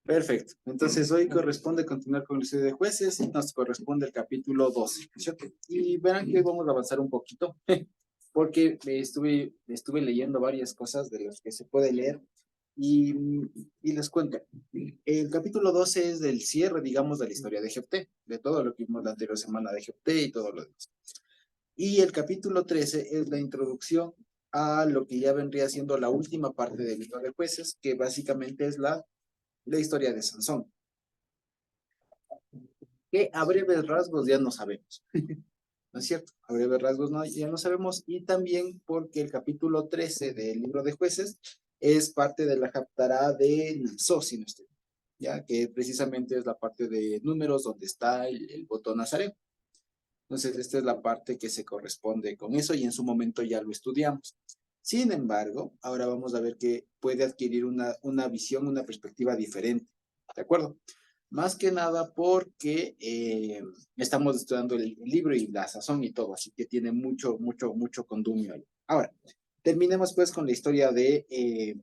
Perfecto. Entonces hoy corresponde continuar con el estudio de jueces y nos corresponde el capítulo 12, ¿cierto? Y verán que hoy vamos a avanzar un poquito, porque estuve leyendo varias cosas de las que se puede leer y, y les cuento. El capítulo 12 es del cierre, digamos, de la historia de Jefté, de todo lo que vimos la anterior semana de Jefté y todo lo demás. Y el capítulo 13 es la introducción a lo que ya vendría siendo la última parte del libro de jueces, que básicamente es la historia de Sansón, que a breves rasgos ya no sabemos, ¿no es cierto? A breves rasgos no, ya no sabemos, y también porque el capítulo 13 del libro de jueces es parte de la Haftará de Nassó, si no estoy, ya que precisamente es la parte de números donde está el voto nazareo. Entonces, esta es la parte que se corresponde con eso y en su momento ya lo estudiamos. Sin embargo, ahora vamos a ver que puede adquirir una visión, una perspectiva diferente, ¿de acuerdo? Más que nada porque estamos estudiando el libro y la sazón y todo, así que tiene mucho condumio ahí. Ahora, terminemos pues con la historia de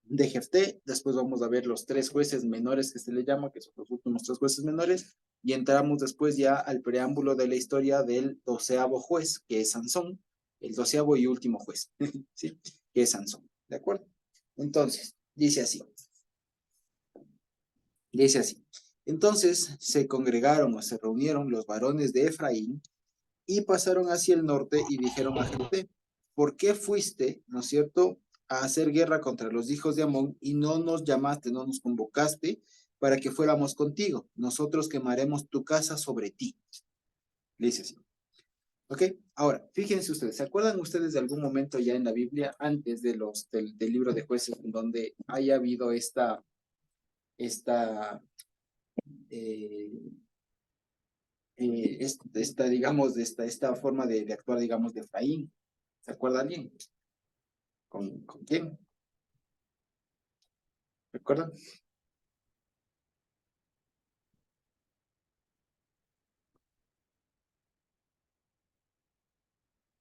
Jefté, después vamos a ver los tres jueces menores que se le llama, que son los últimos tres jueces menores, y entramos después ya al preámbulo de la historia del 12º juez, que es Sansón, el 12º y último juez, ¿sí? Que es Sansón, ¿de acuerdo? Entonces, dice así. Entonces se congregaron o se reunieron los varones de Efraín y pasaron hacia el norte y dijeron a Jefté, ¿por qué fuiste, no es cierto, a hacer guerra contra los hijos de Amón y no nos llamaste, no nos convocaste para que fuéramos contigo? Nosotros quemaremos tu casa sobre ti. Le dice así. ¿Ok? Ahora, fíjense ustedes, ¿se acuerdan ustedes de algún momento ya en la Biblia, antes del libro de jueces, en donde haya habido esta eh, digamos, esta forma de actuar, digamos, de Efraín? ¿Se acuerda alguien? ¿Con quién? ¿Recuerdan?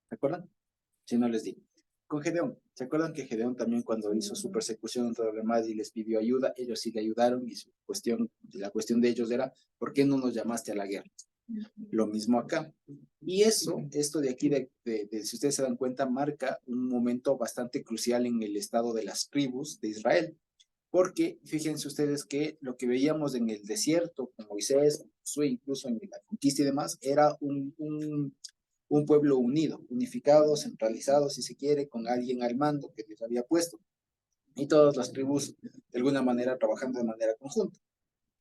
¿Se acuerdan? Si no les digo. Con Gedeón. ¿Se acuerdan que Gedeón también cuando hizo su persecución en todo lo demás y les pidió ayuda, ellos sí le ayudaron y la cuestión de ellos era, ¿por qué no nos llamaste a la guerra? Lo mismo acá. Y esto de aquí, si ustedes se dan cuenta, marca un momento bastante crucial en el estado de las tribus de Israel. Porque fíjense ustedes que lo que veíamos en el desierto, con Moisés, incluso en la conquista y demás, era un pueblo unido, unificado, centralizado, si se quiere, con alguien al mando que les había puesto. Y todas las tribus, de alguna manera, trabajando de manera conjunta.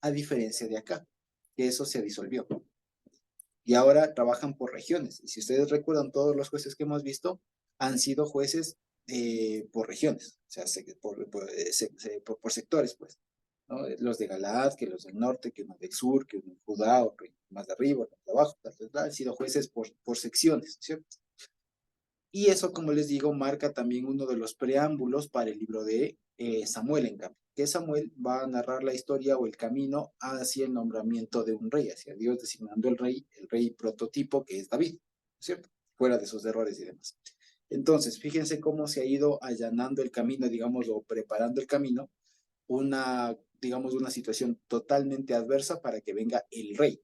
A diferencia de acá, que eso se disolvió. Y ahora trabajan por regiones. Y si ustedes recuerdan, todos los jueces que hemos visto han sido jueces por regiones, o sea, por sectores, pues. ¿No? Los de Galaad, que los del norte, que los del sur, que los de Judá, o que más de arriba, más de abajo, han sido jueces por secciones, ¿cierto? Y eso, como les digo, marca también uno de los preámbulos para el libro de Samuel, en cambio, que Samuel va a narrar la historia o el camino hacia el nombramiento de un rey, hacia Dios designando el rey prototipo que es David, ¿cierto? Fuera de sus errores y demás. Entonces, fíjense cómo se ha ido allanando el camino, digamos, o preparando el camino, digamos, una situación totalmente adversa para que venga el rey.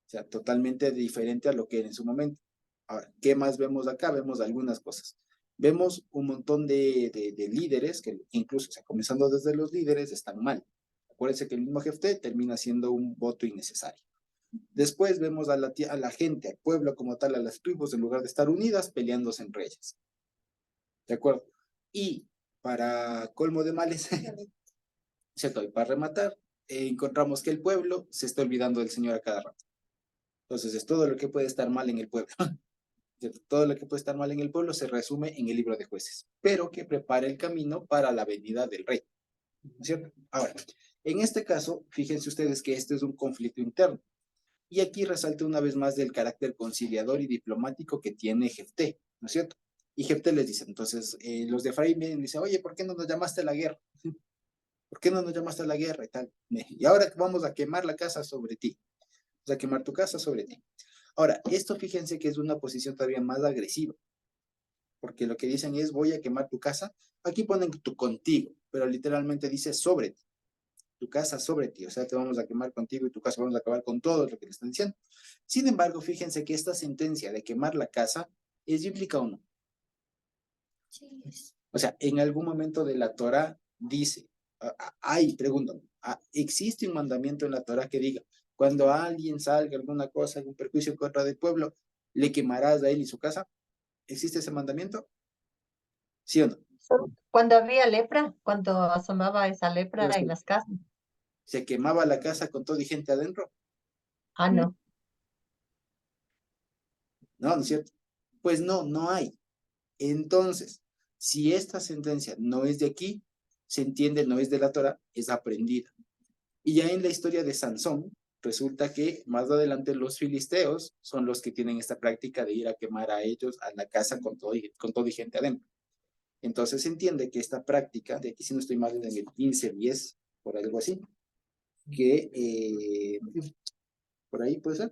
O sea, totalmente diferente a lo que era en su momento. Ahora, ¿qué más vemos acá? Vemos algunas cosas. Vemos un montón de líderes que incluso, o sea, comenzando desde los líderes, están mal. Acuérdense que el mismo jefe termina siendo un voto innecesario. Después vemos a la gente, al pueblo como tal, a las tribus, en lugar de estar unidas, peleándose entre ellas. ¿De acuerdo? Y para colmo de males, ¿cierto? Y para rematar, encontramos que el pueblo se está olvidando del Señor a cada rato. Entonces, es todo lo que puede estar mal en el pueblo. Todo lo que puede estar mal en el pueblo se resume en el libro de jueces, pero que prepara el camino para la venida del rey, ¿no es cierto? Ahora, en este caso, fíjense ustedes que este es un conflicto interno, y aquí resalta una vez más del carácter conciliador y diplomático que tiene Jefté, ¿no es cierto? Y Jefté les dice, entonces, los de Efraín vienen y dicen, oye, ¿por qué no nos llamaste a la guerra? ¿Por qué no nos llamaste a la guerra y tal? Y ahora vamos a quemar la casa sobre ti, vamos a quemar tu casa sobre ti. Ahora, esto fíjense que es una posición todavía más agresiva, porque lo que dicen es voy a quemar tu casa. Aquí ponen tu contigo, pero literalmente dice sobre ti. tu casa sobre ti, o sea, te vamos a quemar contigo y tu casa, vamos a acabar con todo lo que le están diciendo. Sin embargo, fíjense que esta sentencia de quemar la casa es bíblica o no. Sí. O sea, en algún momento de la Torah dice, pregúntame, ¿existe un mandamiento en la Torah que diga, cuando alguien salga alguna cosa, algún perjuicio en contra del pueblo, le quemarás a él y su casa? ¿Existe ese mandamiento? ¿Sí o no? Cuando había lepra, cuando asomaba esa lepra en las casas. ¿Se quemaba la casa con todo y gente adentro? Ah, no. No, ¿no es cierto? Pues no, no hay. Entonces, si esta sentencia no es de aquí, se entiende, no es de la Torah, es aprendida. Y ya en la historia de Sansón, resulta que más adelante los filisteos son los que tienen esta práctica de ir a quemar a ellos, a la casa con todo y gente adentro. Entonces se entiende que esta práctica, de aquí si no estoy mal, en el 15-10, por algo así, que por ahí puede ser.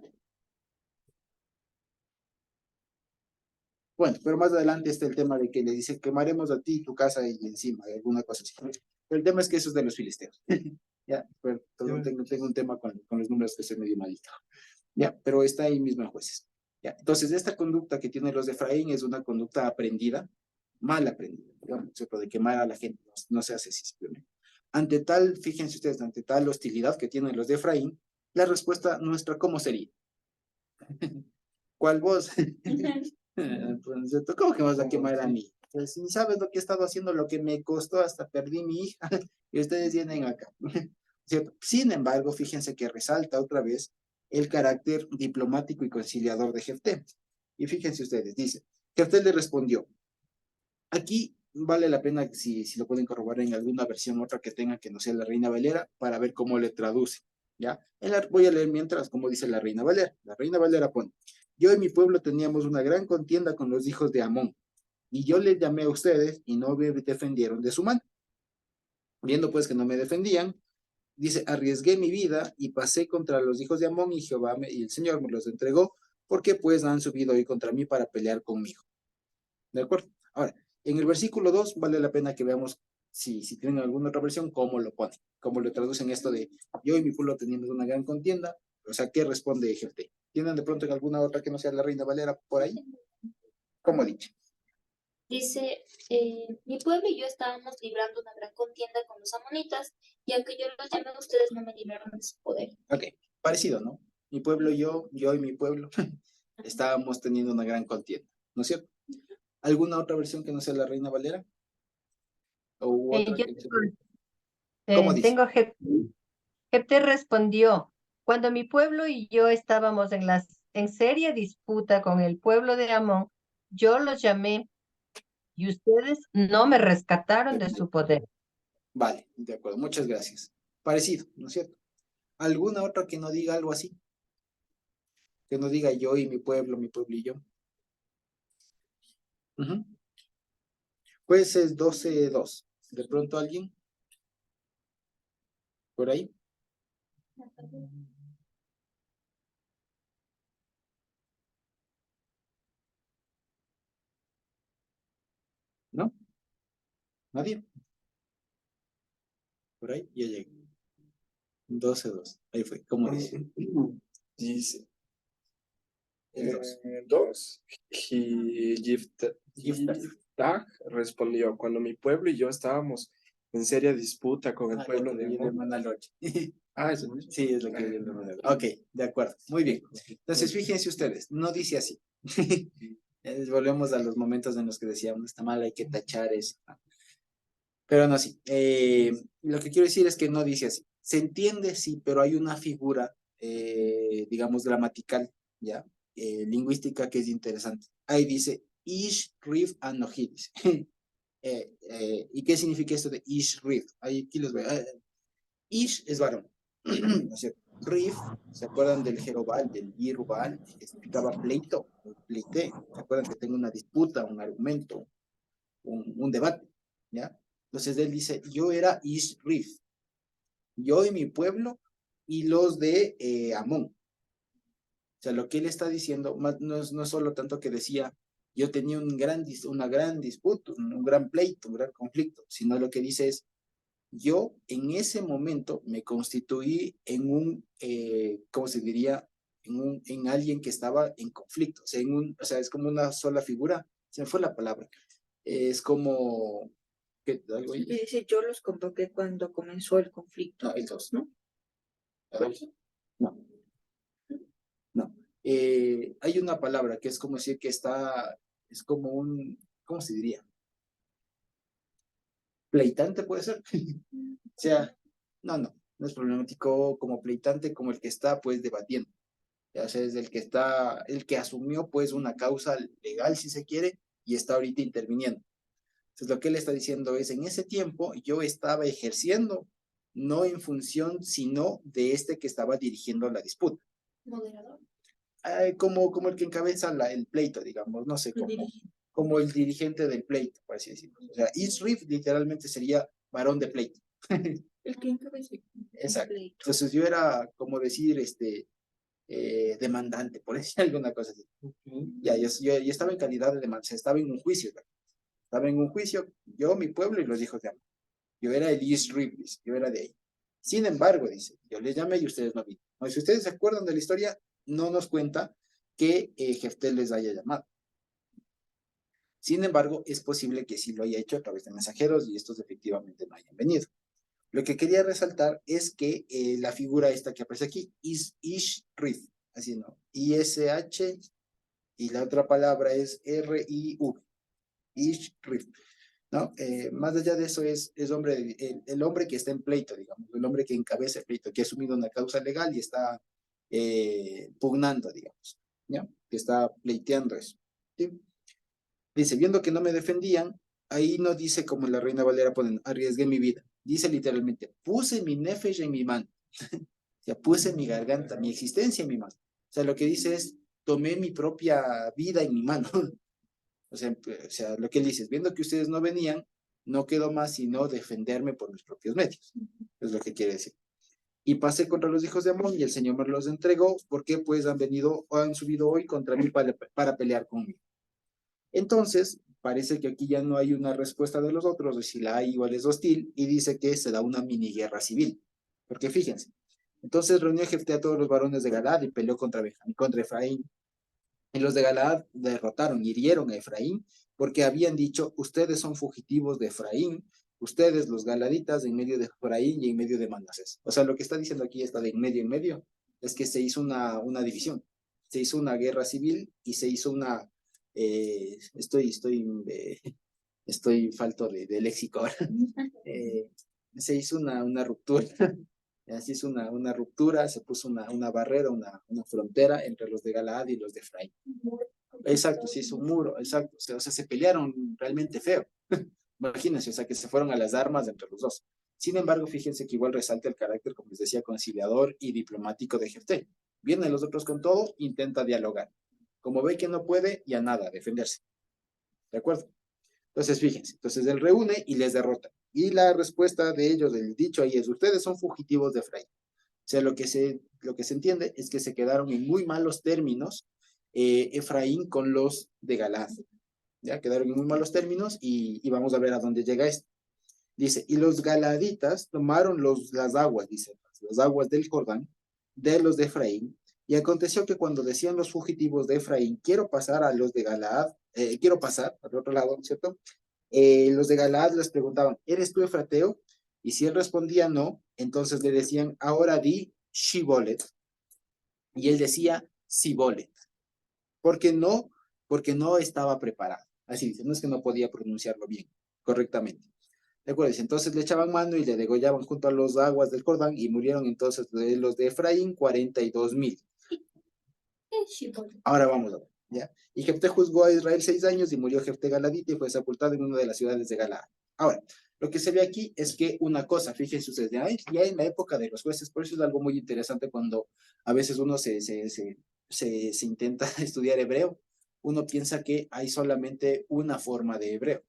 Bueno, pero más adelante está el tema de que le dice, quemaremos a ti, tu casa y encima, alguna cosa así. Pero el tema es que eso es de los filisteos. Ya, pero tengo un tema con los números que estoy medio malito. Ya, pero está ahí mismo en jueces. Ya, entonces, esta conducta que tienen los de Efraín es una conducta aprendida, mal aprendida, digamos, de quemar a la gente, no se hace así simplemente. Ante tal, fíjense ustedes, ante tal hostilidad que tienen los de Efraín, la respuesta nuestra, ¿cómo sería? ¿Cuál voz? Entonces, ¿tú cómo que vas a quemar a mí? Pues, ni sabes lo que he estado haciendo, lo que me costó, hasta perdí mi hija, y ustedes vienen acá. ¿Cierto? Sin embargo, fíjense que resalta otra vez el carácter diplomático y conciliador de Jefté. Y fíjense ustedes, dice, Jefté le respondió, aquí vale la pena si lo pueden corroborar en alguna versión otra que tenga que no sea la Reina Valera, para ver cómo le traduce, ¿ya? Voy a leer mientras cómo dice la Reina Valera. La Reina Valera pone, yo y mi pueblo teníamos una gran contienda con los hijos de Amón, y yo les llamé a ustedes y no me defendieron de su mano. Viendo pues que no me defendían, dice, arriesgué mi vida y pasé contra los hijos de Amón y Jehová y el Señor me los entregó, porque pues han subido hoy contra mí para pelear conmigo. ¿De acuerdo? Ahora, en el versículo 2 vale la pena que veamos si tienen alguna otra versión, cómo lo ponen, cómo lo traducen esto de yo y mi pueblo teniendo una gran contienda, o sea, ¿qué responde Jefté? ¿Tienen de pronto en alguna otra que no sea la Reina Valera por ahí? ¿Cómo dicho? Dice, mi pueblo y yo estábamos librando una gran contienda con los amonitas, y aunque yo los llamé, ustedes no me libraron de su poder. Ok, parecido, ¿no? Mi pueblo y yo y mi pueblo, estábamos teniendo una gran contienda, ¿no es cierto? ¿Alguna otra versión que no sea la Reina Valera? ¿O otra Yo que ¿Cómo dice? tengo Jefté respondió, cuando mi pueblo y yo estábamos en seria disputa con el pueblo de Amón, yo los llamé y ustedes no me rescataron de su poder. Vale, de acuerdo, muchas gracias. Parecido, ¿no es cierto? ¿Alguna otra que no diga algo así? Que no diga yo y mi pueblo y yo. Pues es 12:2. ¿De pronto alguien? ¿Por ahí? ¿No? ¿Nadie? Por ahí, ya llegué. 12:2. Ahí fue, ¿cómo dice? Dice, El 2. 2. Yiftach respondió, cuando mi pueblo y yo estábamos en seria disputa con el pueblo de Amón. Eso mismo. Sí, es lo que vi en la hermana. Ok, de acuerdo. Muy bien. Entonces, fíjense ustedes, no dice así. Volvemos a los momentos en los que decíamos, está mal, hay que tachar eso. Pero no, sí. Lo que quiero decir es que no dice así. Se entiende, sí, pero hay una figura, digamos, gramatical, ¿ya? Lingüística que es interesante. Ahí dice, Ish, Rif, Anohiris. ¿Y qué significa esto de Ish, Rif? Aquí los veo. Ish es varón. ¿No es cierto? Rif, ¿se acuerdan del Jerobal, del Yerubal, que significaba pleito, pleite? ¿Se acuerdan que tengo una disputa, un argumento, un debate? ¿Ya? Entonces él dice, yo era Ish Rif, yo y mi pueblo y los de Amón. O sea, lo que él está diciendo no es solo tanto que decía, yo tenía una gran disputa, un gran pleito, un gran conflicto, sino lo que dice es, yo en ese momento me constituí en un, ¿cómo se diría? En alguien que estaba en conflicto, o sea, o sea, es como una sola figura, se me fue la palabra, es como, ¿algo ahí? Y dice, yo los convoqué cuando comenzó el conflicto. No, el dos, ¿no? a ver, no, no. Hay una palabra que es como decir que está, es como un, ¿cómo se diría? Pleitante puede ser. O sea, no es problemático como pleitante, como el que está pues debatiendo. Ya sea, es el que está, el que asumió pues una causa legal si se quiere y está ahorita interviniendo. Entonces lo que él está diciendo es, en ese tiempo yo estaba ejerciendo, no en función, sino de este que estaba dirigiendo la disputa. Moderador. Como el que encabeza el pleito, digamos, no sé El cómo, dirigente. como el dirigente del pleito, por así decirlo. O sea, Isrif literalmente sería varón de pleito. El que encabeza el Exacto. pleito. Entonces yo era, como decir, demandante, por decir alguna cosa así. Ya, yo estaba en calidad de demandante, estaba en un juicio, ¿verdad? Estaba en un juicio, yo, mi pueblo y los hijos de Amón. Yo era el Isrif, yo era de ahí. Sin embargo, dice, yo les llamé y ustedes no vinieron. Si ustedes se acuerdan de la historia, no nos cuenta que Jefté les haya llamado. Sin embargo, es posible que sí lo haya hecho a través de mensajeros y estos efectivamente no hayan venido. Lo que quería resaltar es que la figura esta que aparece aquí, Ishrif, así no, ISH, y la otra palabra es RIV, Ishrif, ¿no? Más allá de eso es hombre, el hombre que está en pleito, digamos, el hombre que encabeza el pleito, que ha asumido una causa legal y está pugnando, digamos, ¿ya? Que está pleiteando eso, ¿sí? Dice, viendo que no me defendían, ahí no dice como la Reina Valera ponen, arriesgué mi vida. Dice literalmente, puse mi nefesh en mi mano. O sea, puse mi garganta, mi existencia en mi mano. O sea, lo que dice es, tomé mi propia vida en mi mano. O sea, lo que él dice es, viendo que ustedes no venían, no quedó más sino defenderme por mis propios medios. Es lo que quiere decir. Y pasé contra los hijos de Amón y el Señor me los entregó porque pues han venido o han subido hoy contra mí para pelear conmigo. Entonces, parece que aquí ya no hay una respuesta de los otros, o si la hay, igual es hostil, y dice que se da una mini guerra civil. Porque fíjense, entonces reunió Jefté a todos los varones de Galaad y peleó contra Benjamín, contra Efraín. Y los de Galaad derrotaron, hirieron a Efraín, porque habían dicho, ustedes son fugitivos de Efraín, ustedes los galaditas en medio de Efraín y en medio de Manasés. O sea, lo que está diciendo aquí, está de en medio, es que se hizo una división, se hizo una guerra civil y se hizo una, estoy falto de léxico ahora, se hizo una ruptura, así es una ruptura, se puso una barrera, una frontera entre los de Galaad y los de Efraín. Exacto, sí, es un muro, exacto. O sea, se pelearon realmente feo. Imagínense, o sea, que se fueron a las armas entre los dos. Sin embargo, fíjense que igual resalta el carácter, como les decía, conciliador y diplomático de Jefté. Vienen los otros con todo, intenta dialogar. Como ve que no puede, ya nada, defenderse. ¿De acuerdo? Entonces, fíjense, entonces él reúne y les derrota. Y la respuesta de ellos, del dicho ahí es, ustedes son fugitivos de Efraín. O sea, lo que se entiende es que se quedaron en muy malos términos Efraín con los de Galaad. Ya quedaron en muy malos términos y vamos a ver a dónde llega esto. Dice, y los galaditas tomaron las aguas, dice, las aguas del Jordán, de los de Efraín, y aconteció que cuando decían los fugitivos de Efraín, quiero pasar a los de Galaad, quiero pasar al otro lado, ¿cierto? Los de Galaad les preguntaban, ¿eres tú Efrateo? Y si él respondía no, entonces le decían, ahora di Shibolet. Y él decía Sibolet. ¿Por qué no? Porque no estaba preparado. Así dice, no es que no podía pronunciarlo bien, correctamente. ¿De acuerdo? Entonces le echaban mano y le degollaban junto a las aguas del Jordán y murieron entonces de los de Efraín 42,000. Ahora vamos a ver, ¿ya? Y Jefté juzgó a Israel 6 años y murió Jefté Galadita y fue sepultado en una de las ciudades de Galaad. Ahora, lo que se ve aquí es que una cosa, fíjense ustedes, ya en la época de los jueces, por eso es algo muy interesante cuando a veces uno se intenta estudiar hebreo, uno piensa que hay solamente una forma de hebreo.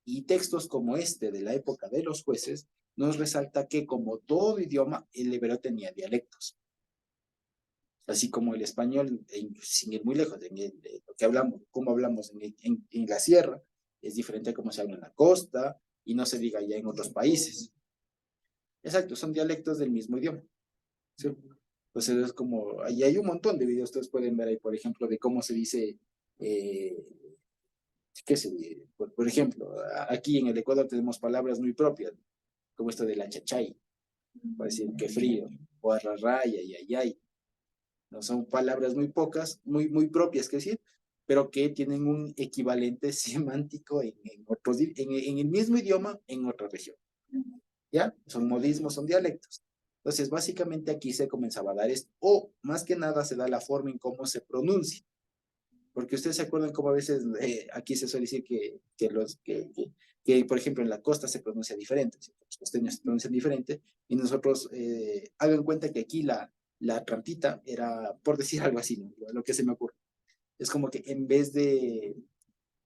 Y textos como este de la época de los jueces nos resalta que como todo idioma, el hebreo tenía dialectos. Así como el español, sin ir muy lejos, de lo que hablamos, cómo hablamos en la sierra, es diferente a cómo se habla en la costa y no se diga ya en otros países. Exacto, son dialectos del mismo idioma. ¿Sí? Entonces es como, ahí hay un montón de videos, ustedes pueden ver ahí, por ejemplo, de cómo se dice, qué sé, por ejemplo, aquí en el Ecuador tenemos palabras muy propias, como esto de la chachay, para decir que frío, o arrarraya, y ayay. No son palabras muy pocas, muy propias, que decir, pero que tienen un equivalente semántico en el mismo idioma en otra región. ¿Ya? Son modismos, son dialectos. Entonces, básicamente aquí se comenzaba a dar esto, o más que nada se da la forma en cómo se pronuncia. Porque ustedes se acuerdan cómo a veces aquí se suele decir que, por ejemplo, en la costa se pronuncia diferente, ¿sí? Los costeños se pronuncian diferente, y nosotros, hagan cuenta que aquí la trampita era, por decir algo así, ¿no? Lo que se me ocurre. Es como que en vez de,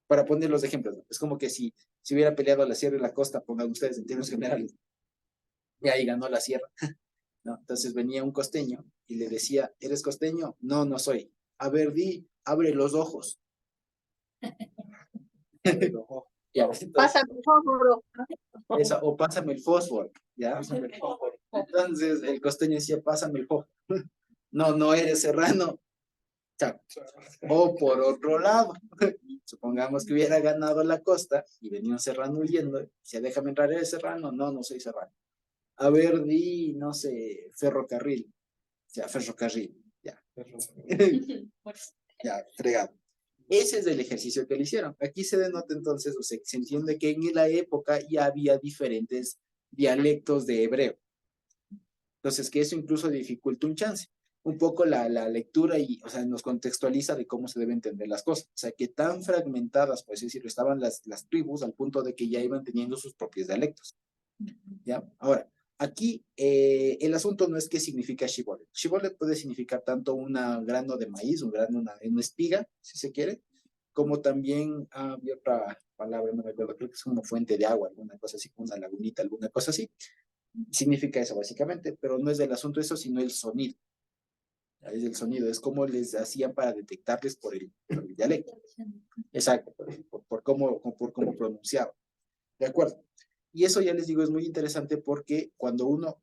para poner los ejemplos, ¿no? Es como que si hubiera peleado la sierra y la costa, pongan ustedes en términos generales, y ahí ganó la sierra, ¿no? Entonces venía un costeño y le decía, ¿eres costeño? No, no soy. A ver, abre los ojos. Ya, entonces, Pasa, por favor. o pásame el fósforo, ¿ya? Entonces el costeño decía, pásame el fósforo. No, no eres serrano. Chao. O por otro lado, supongamos que hubiera ganado la costa y venía un serrano huyendo, decía, déjame entrar, ¿eres serrano? No, no soy serrano. A ver, no sé, ferrocarril. Ya, ferrocarril, ya. Ya, fregado. Ese es el ejercicio que le hicieron. Aquí se denota entonces, o sea, se entiende que en la época ya había diferentes dialectos de hebreo. Entonces, que eso incluso dificulta un chance. Un poco la lectura y, o sea, nos contextualiza de cómo se deben entender las cosas. O sea, que tan fragmentadas, por así decirlo, estaban las tribus al punto de que ya iban teniendo sus propios dialectos. ¿Ya? Ahora, aquí el asunto no es qué significa shibolet. Shibolet puede significar tanto un grano de maíz, una espiga, si se quiere, como también había otra palabra, no me acuerdo, creo que es como fuente de agua, alguna cosa así, una lagunita, alguna cosa así. Significa eso básicamente, pero no es del asunto eso, sino el sonido. Es el sonido, es como les hacían para detectarles por el dialecto. Exacto, por cómo pronunciaban. ¿De acuerdo? Y eso ya les digo, es muy interesante porque cuando uno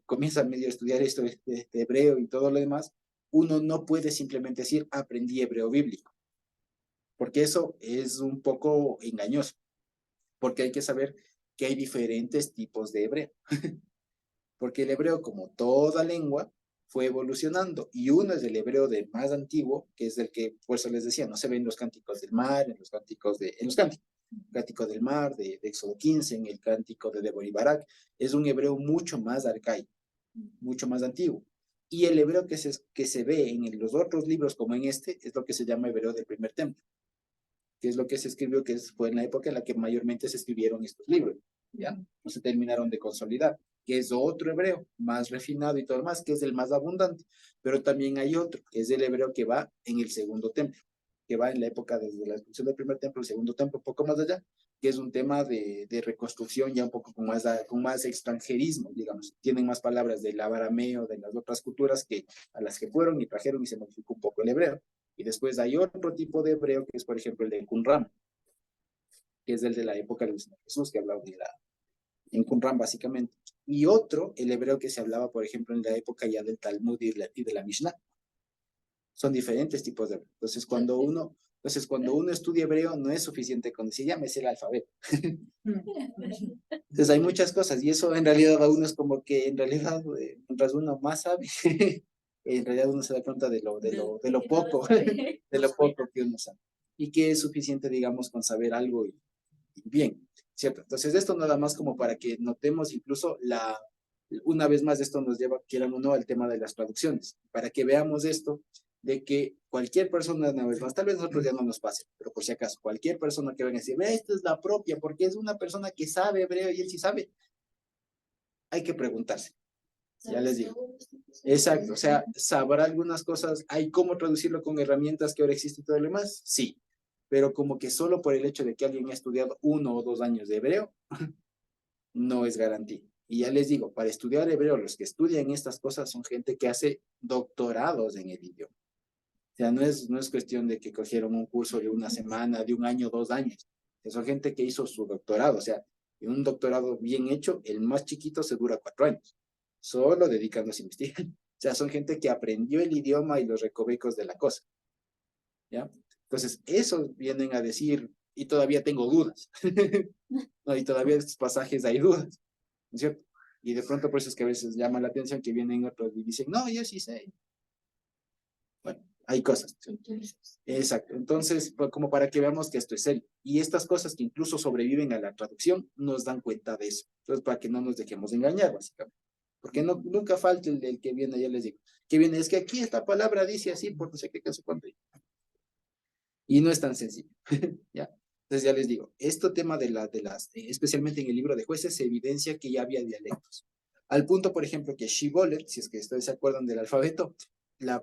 comienza a medio estudiar esto de hebreo y todo lo demás, uno no puede simplemente decir aprendí hebreo bíblico, porque eso es un poco engañoso, porque hay que saber que hay diferentes tipos de hebreo, porque el hebreo, como toda lengua, fue evolucionando, y uno es el hebreo de más antiguo, que es el que, por eso les decía, no se ven en los cánticos del mar, en los cánticos Cántico del Mar, de Éxodo 15, en el Cántico de Débora y Barak, es un hebreo mucho más arcaico, mucho más antiguo. Y el hebreo que se ve en los otros libros, como en este, es lo que se llama hebreo del primer templo, que es lo que se escribió, fue en la época en la que mayormente se escribieron estos libros, ¿ya? No se terminaron de consolidar, que es otro hebreo, más refinado y todo lo más, que es el más abundante. Pero también hay otro, que es el hebreo que va en el segundo templo, que va en la época desde la destrucción del primer templo, el segundo templo, un poco más allá, que es un tema de reconstrucción ya un poco con más extranjerismo, digamos. Tienen más palabras del arameo, de las otras culturas que a las que fueron y trajeron y se modificó un poco el hebreo. Y después hay otro tipo de hebreo que es, por ejemplo, el de Qumran, que es el de la época de Jesús, que hablaba en Qumran básicamente. Y otro, el hebreo que se hablaba, por ejemplo, en la época ya del Talmud y de la Mishnah. Son diferentes tipos de hebreo. Entonces, cuando uno estudia hebreo, no es suficiente con decir, ya me sé el alfabeto. Entonces, hay muchas cosas, y eso en realidad a uno es como que, en realidad, mientras uno más sabe, en realidad uno se da cuenta de lo poco, de lo poco que uno sabe. Y que es suficiente, digamos, con saber algo y bien, ¿cierto? Entonces, esto nada más como para que notemos incluso una vez más, esto nos lleva, quieran o no, al tema de las traducciones, para que veamos esto, de que cualquier persona, una vez más, tal vez nosotros ya no nos pase, pero por si acaso, cualquier persona que venga a decir, esta es la propia, porque es una persona que sabe hebreo y él sí sabe, hay que preguntarse. Ya les digo. Exacto, o sea, ¿sabrá algunas cosas? ¿Hay cómo traducirlo con herramientas que ahora existen y todo lo demás? Sí, pero como que solo por el hecho de que alguien ha estudiado 1 o 2 años de hebreo, no es garantía. Y ya les digo, para estudiar hebreo, los que estudian estas cosas son gente que hace doctorados en el idioma. O sea, no es cuestión de que cogieron un curso de una semana, de un año, 2 años. Son gente que hizo su doctorado. O sea, Y un doctorado bien hecho, el más chiquito se dura 4 años, solo dedicándose a investigar. O sea, son gente que aprendió el idioma y los recovecos de la cosa, ¿ya? Entonces, esos vienen a decir, y todavía tengo dudas, no, y todavía estos pasajes hay dudas, ¿no es cierto? Y de pronto por eso es que a veces llama la atención que vienen otros y dicen, no, yo sí sé. Bueno, hay cosas. Exacto. Entonces, como para que veamos que esto es serio. Y estas cosas que incluso sobreviven a la traducción nos dan cuenta de eso. Entonces, para que no nos dejemos engañar, básicamente. Porque no, nunca falta el que viene, ya les digo, que viene, es que aquí esta palabra dice así, por no sé qué caso cuánto. Y no es tan sencillo. ¿Ya? Entonces, ya les digo, este tema de las, especialmente en el libro de jueces, se evidencia que ya había dialectos. Al punto, por ejemplo, que Shibboleth, si es que ustedes se acuerdan del alfabeto,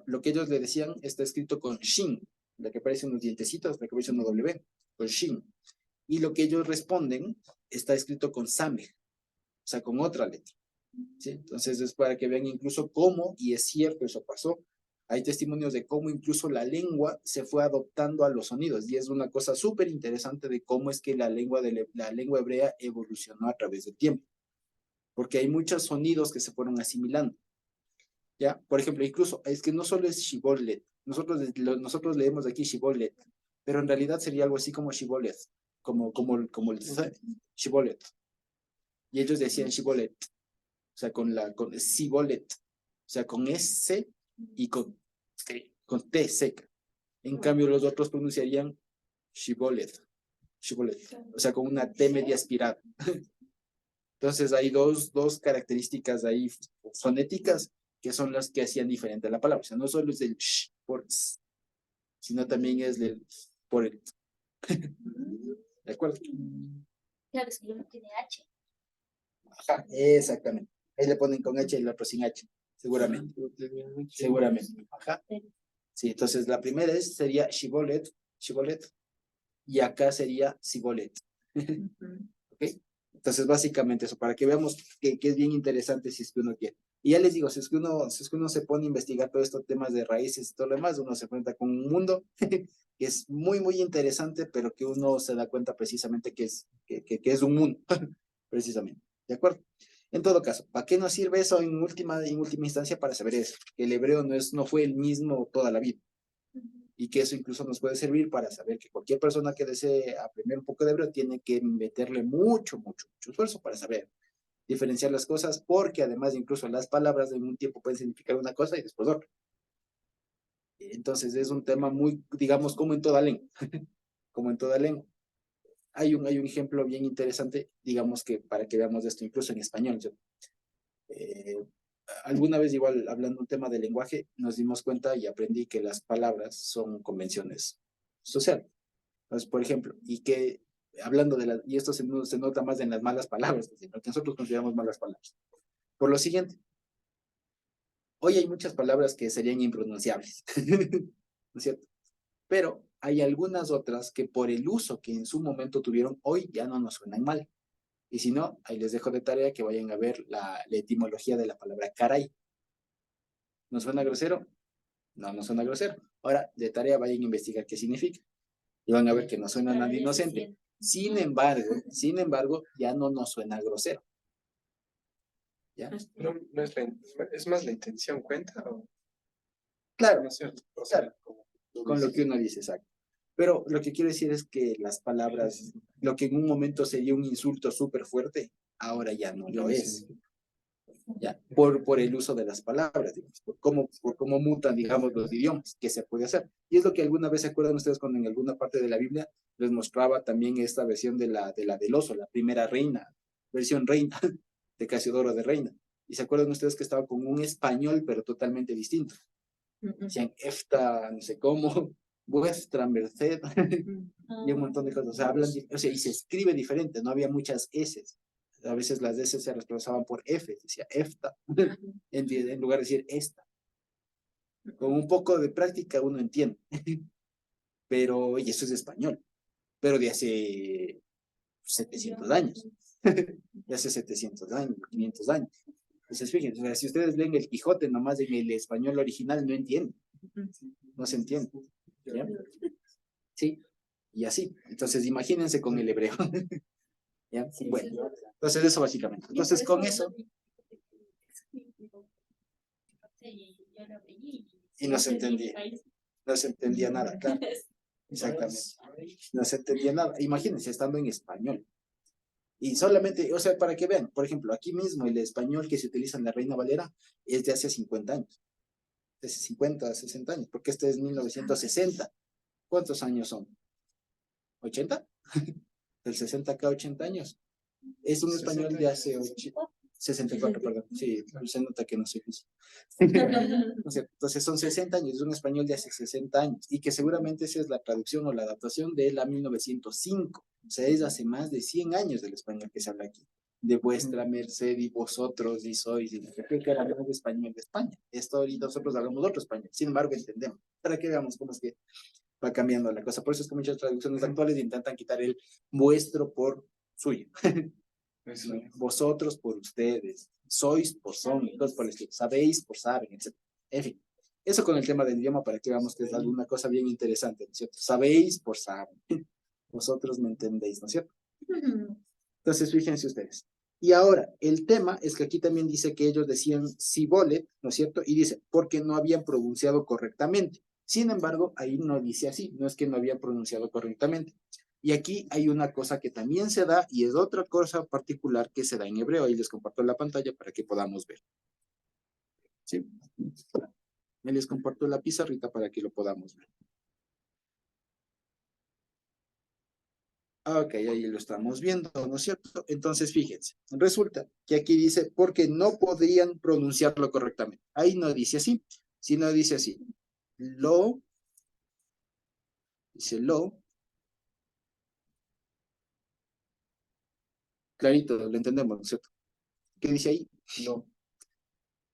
lo que ellos le decían está escrito con Shin, la que parece unos dientecitos, la que parece una W, con Shin. Y lo que ellos responden está escrito con Sameh, o sea, con otra letra. ¿Sí? Entonces es para que vean incluso cómo, y es cierto, eso pasó. Hay testimonios de cómo incluso la lengua se fue adoptando a los sonidos, y es una cosa súper interesante de cómo es que la lengua hebrea evolucionó a través del tiempo. Porque hay muchos sonidos que se fueron asimilando. ¿Ya? Por ejemplo, incluso, es que no solo es Shibboleth, nosotros leemos aquí Shibboleth, pero en realidad sería algo así como Shibboleth, como el Shibboleth. Y ellos decían Shibboleth, o sea, con Shibboleth, o sea, con S y con T seca. En cambio, los otros pronunciarían Shibboleth, o sea, con una T media aspirada. Entonces, hay dos características ahí fonéticas que son las que hacían diferente la palabra. O sea, no solo es el sh por s, sino también es el por el. ¿De acuerdo? Claro, es que uno tiene H. Ajá, exactamente. Ahí le ponen con H y el otro sin H, seguramente. Seguramente. Ajá. Sí, entonces la primera sería Shibboleth, y acá sería Sibolet. ¿Ok? Entonces, básicamente eso, para que veamos que es bien interesante si es que uno quiere. Y ya les digo, si es que uno se pone a investigar todos estos temas de raíces y todo lo demás, uno se enfrenta con un mundo que es muy, muy interesante, pero que uno se da cuenta precisamente que es un mundo, precisamente. ¿De acuerdo? En todo caso, ¿para qué nos sirve eso en última instancia? Para saber eso, que el hebreo no fue el mismo toda la vida. Y que eso incluso nos puede servir para saber que cualquier persona que desee aprender un poco de hebreo tiene que meterle mucho esfuerzo para saber diferenciar las cosas, porque además incluso las palabras en un tiempo pueden significar una cosa y después otra. Entonces es un tema muy, digamos, como en toda lengua, como en toda lengua. Hay un ejemplo bien interesante, digamos que para que veamos esto incluso en español. Alguna vez igual hablando un tema de lenguaje, nos dimos cuenta y aprendí que las palabras son convenciones sociales. Entonces, por ejemplo, y que hablando y esto se nota más en las malas palabras, lo que nosotros consideramos malas palabras. Por lo siguiente, hoy hay muchas palabras que serían impronunciables, ¿no es cierto? Pero hay algunas otras que por el uso que en su momento tuvieron, hoy ya no nos suenan mal. Y si no, ahí les dejo de tarea que vayan a ver la etimología de la palabra caray. ¿No suena grosero? No, no suena grosero. Ahora, de tarea vayan a investigar qué significa. Y van a ver que no suena nada inocente. Sin embargo, ya no nos suena grosero. ¿Ya? Pero no es más la intención, ¿cuenta? ¿O? Claro, ¿No es cierto? O sea, claro, con lo que uno dice, exacto. Pero lo que quiero decir es que las palabras, lo que en un momento sería un insulto súper fuerte, ahora ya no lo es. ¿Ya? Por el uso de las palabras, digamos, por cómo mutan, digamos, los idiomas, que se puede hacer. Y es lo que alguna vez se acuerdan ustedes cuando en alguna parte de la Biblia les mostraba también esta versión del oso, la primera reina, versión reina, de Casiodoro de Reina. Y se acuerdan ustedes que estaba con un español, pero totalmente distinto. Decían, efta, no sé cómo, vuestra merced, y un montón de cosas. O sea, o sea, y se escribe diferente, no había muchas S. A veces las S se reemplazaban por F, decía EFTA, en lugar de decir esta. Con un poco de práctica uno entiende. Pero, y eso es español, pero de hace 700 años. De hace 700 años, 500 años. Entonces, fíjense, o sea, si ustedes leen el Quijote nomás en el español original, no entienden. No se entiende. ¿Ya? Sí, y así. Entonces, imagínense con el hebreo. ¿Ya? Bueno, entonces eso básicamente. Entonces con eso, y no se entendía nada, claro. Exactamente. No se entendía nada. Imagínense estando en español. Y solamente, o sea, para que vean, por ejemplo, aquí mismo el español que se utiliza en la Reina Valera es de hace 50 años. De hace 50, 60 años, porque este es 1960. ¿Cuántos años son? ¿80? Del 60 acá 80 años. Es un español de hace 64, perdón. Sí, se nota que no soy físico. Entonces son 60 años, es un español de hace 60 años y que seguramente esa es la traducción o la adaptación de la 1905. O sea, es hace más de 100 años del español que se habla aquí. De vuestra merced y vosotros y sois, y creo que era el español de España. Esto ahorita nosotros hablamos otro español, sin embargo entendemos. Para que veamos cómo es que va cambiando la cosa. Por eso es que muchas traducciones actuales intentan quitar el vuestro por suyo. Vosotros por ustedes, sois por son, entonces por el estilo, sabéis por saben, etc. En fin, eso con el tema del idioma para que veamos que es alguna cosa bien interesante, ¿no es cierto? Sabéis por saben, vosotros me entendéis, ¿no es cierto? Entonces fíjense ustedes. Y ahora, el tema es que aquí también dice que ellos decían Sibole, ¿no es cierto? Y dice, porque no habían pronunciado correctamente. Sin embargo, ahí no dice así, no es que no habían pronunciado correctamente. Y aquí hay una cosa que también se da y es otra cosa particular que se da en hebreo. Ahí les comparto la pantalla para que podamos ver. ¿Sí? Ahí les comparto la pizarrita para que lo podamos ver. Ok, ahí lo estamos viendo, ¿no es cierto? Entonces, fíjense, resulta que aquí dice, porque no podrían pronunciarlo correctamente. Ahí no dice así, sino dice así. Dice lo. Clarito, lo entendemos, ¿no es cierto? ¿Qué dice ahí? Lo.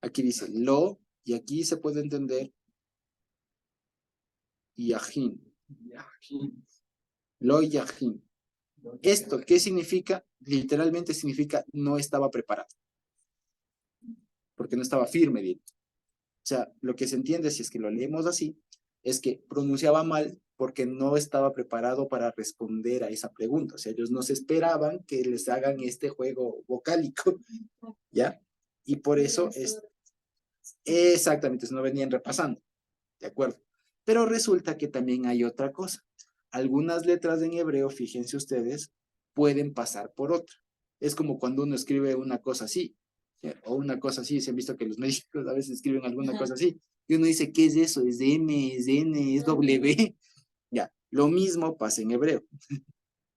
Aquí dice lo, y aquí se puede entender yahin. Lo yahin. ¿Esto qué significa? Literalmente significa no estaba preparado. Porque no estaba firme, bien. O sea, lo que se entiende, si es que lo leemos así, es que pronunciaba mal porque no estaba preparado para responder a esa pregunta. O sea, ellos no se esperaban que les hagan este juego vocálico, ¿ya? Y por eso es exactamente, no venían repasando, ¿de acuerdo? Pero resulta que también hay otra cosa. Algunas letras en hebreo, fíjense ustedes, pueden pasar por otra. Es como cuando uno escribe una cosa así, o una cosa así, se han visto que los médicos a veces escriben alguna cosa así, y uno dice, ¿qué es eso? ¿Es M, es N, es W? Ya, lo mismo pasa en hebreo,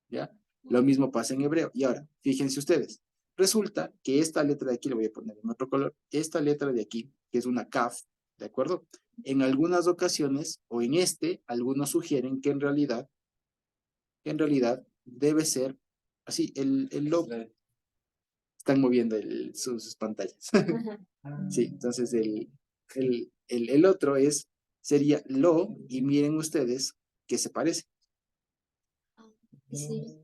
¿ya? Lo mismo pasa en hebreo. Y ahora, fíjense ustedes, resulta que esta letra de aquí, le voy a poner en otro color, esta letra de aquí, que es una kaf, ¿de acuerdo? En algunas ocasiones, o en algunos sugieren que en realidad debe ser así, el logo. Están moviendo sus pantallas. Sí, entonces el otro sería lo, y miren ustedes que se parece. Sí.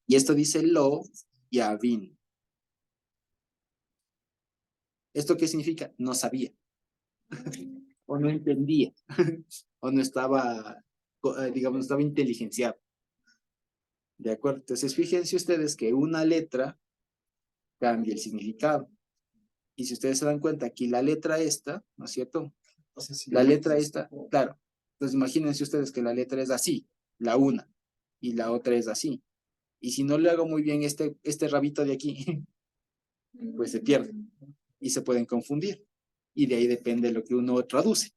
Y esto dice lo y avin. ¿Esto qué significa? No sabía. O no entendía. O no estaba, digamos, no estaba inteligenciado. ¿De acuerdo? Entonces, fíjense ustedes que una letra cambia el significado. Y si ustedes se dan cuenta, aquí la letra esta, ¿no es cierto? La letra esta, claro. Entonces, imagínense ustedes que la letra es así, la una, y la otra es así. Y si no le hago muy bien este rabito de aquí, pues se pierde. Y se pueden confundir. Y de ahí depende lo que uno traduce.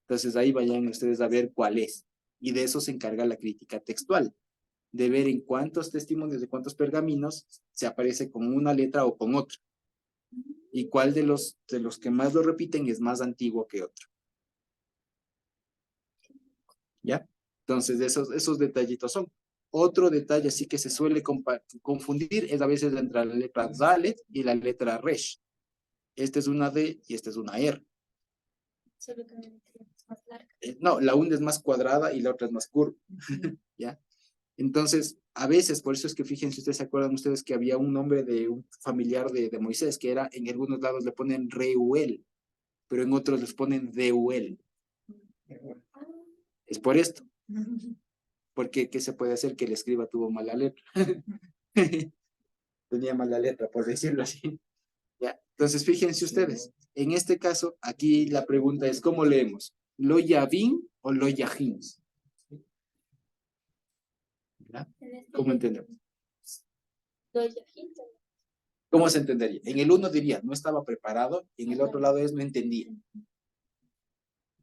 Entonces, ahí vayan ustedes a ver cuál es. Y de eso se encarga la crítica textual. De ver en cuántos testimonios, de cuántos pergaminos se aparece con una letra o con otra. Y cuál de los que más lo repiten es más antiguo que otro. ¿Ya? Entonces, esos detallitos son. Otro detalle así que se suele confundir es a veces entre la letra Dalet y la letra Resh. Esta es una D y esta es una R. Solo que es más larga. No, la una es más cuadrada y la otra es más curva. ¿Ya? Entonces, a veces, por eso es que fíjense, ustedes se acuerdan ustedes que había un nombre de un familiar de Moisés, que era, en algunos lados le ponen Reuel, pero en otros les ponen Deuel. Es por esto. Porque, ¿qué se puede hacer? Que el escriba tuvo mala letra. Tenía mala letra, por decirlo así. ¿Ya? Entonces, fíjense ustedes, en este caso, aquí la pregunta es, ¿cómo leemos? ¿Lo Yavin o lo Yajin? ¿Ya? En este ¿Cómo entendemos? doy ajito. ¿Cómo se entendería? En el uno diría, no estaba preparado, y en el otro lado es, no entendía.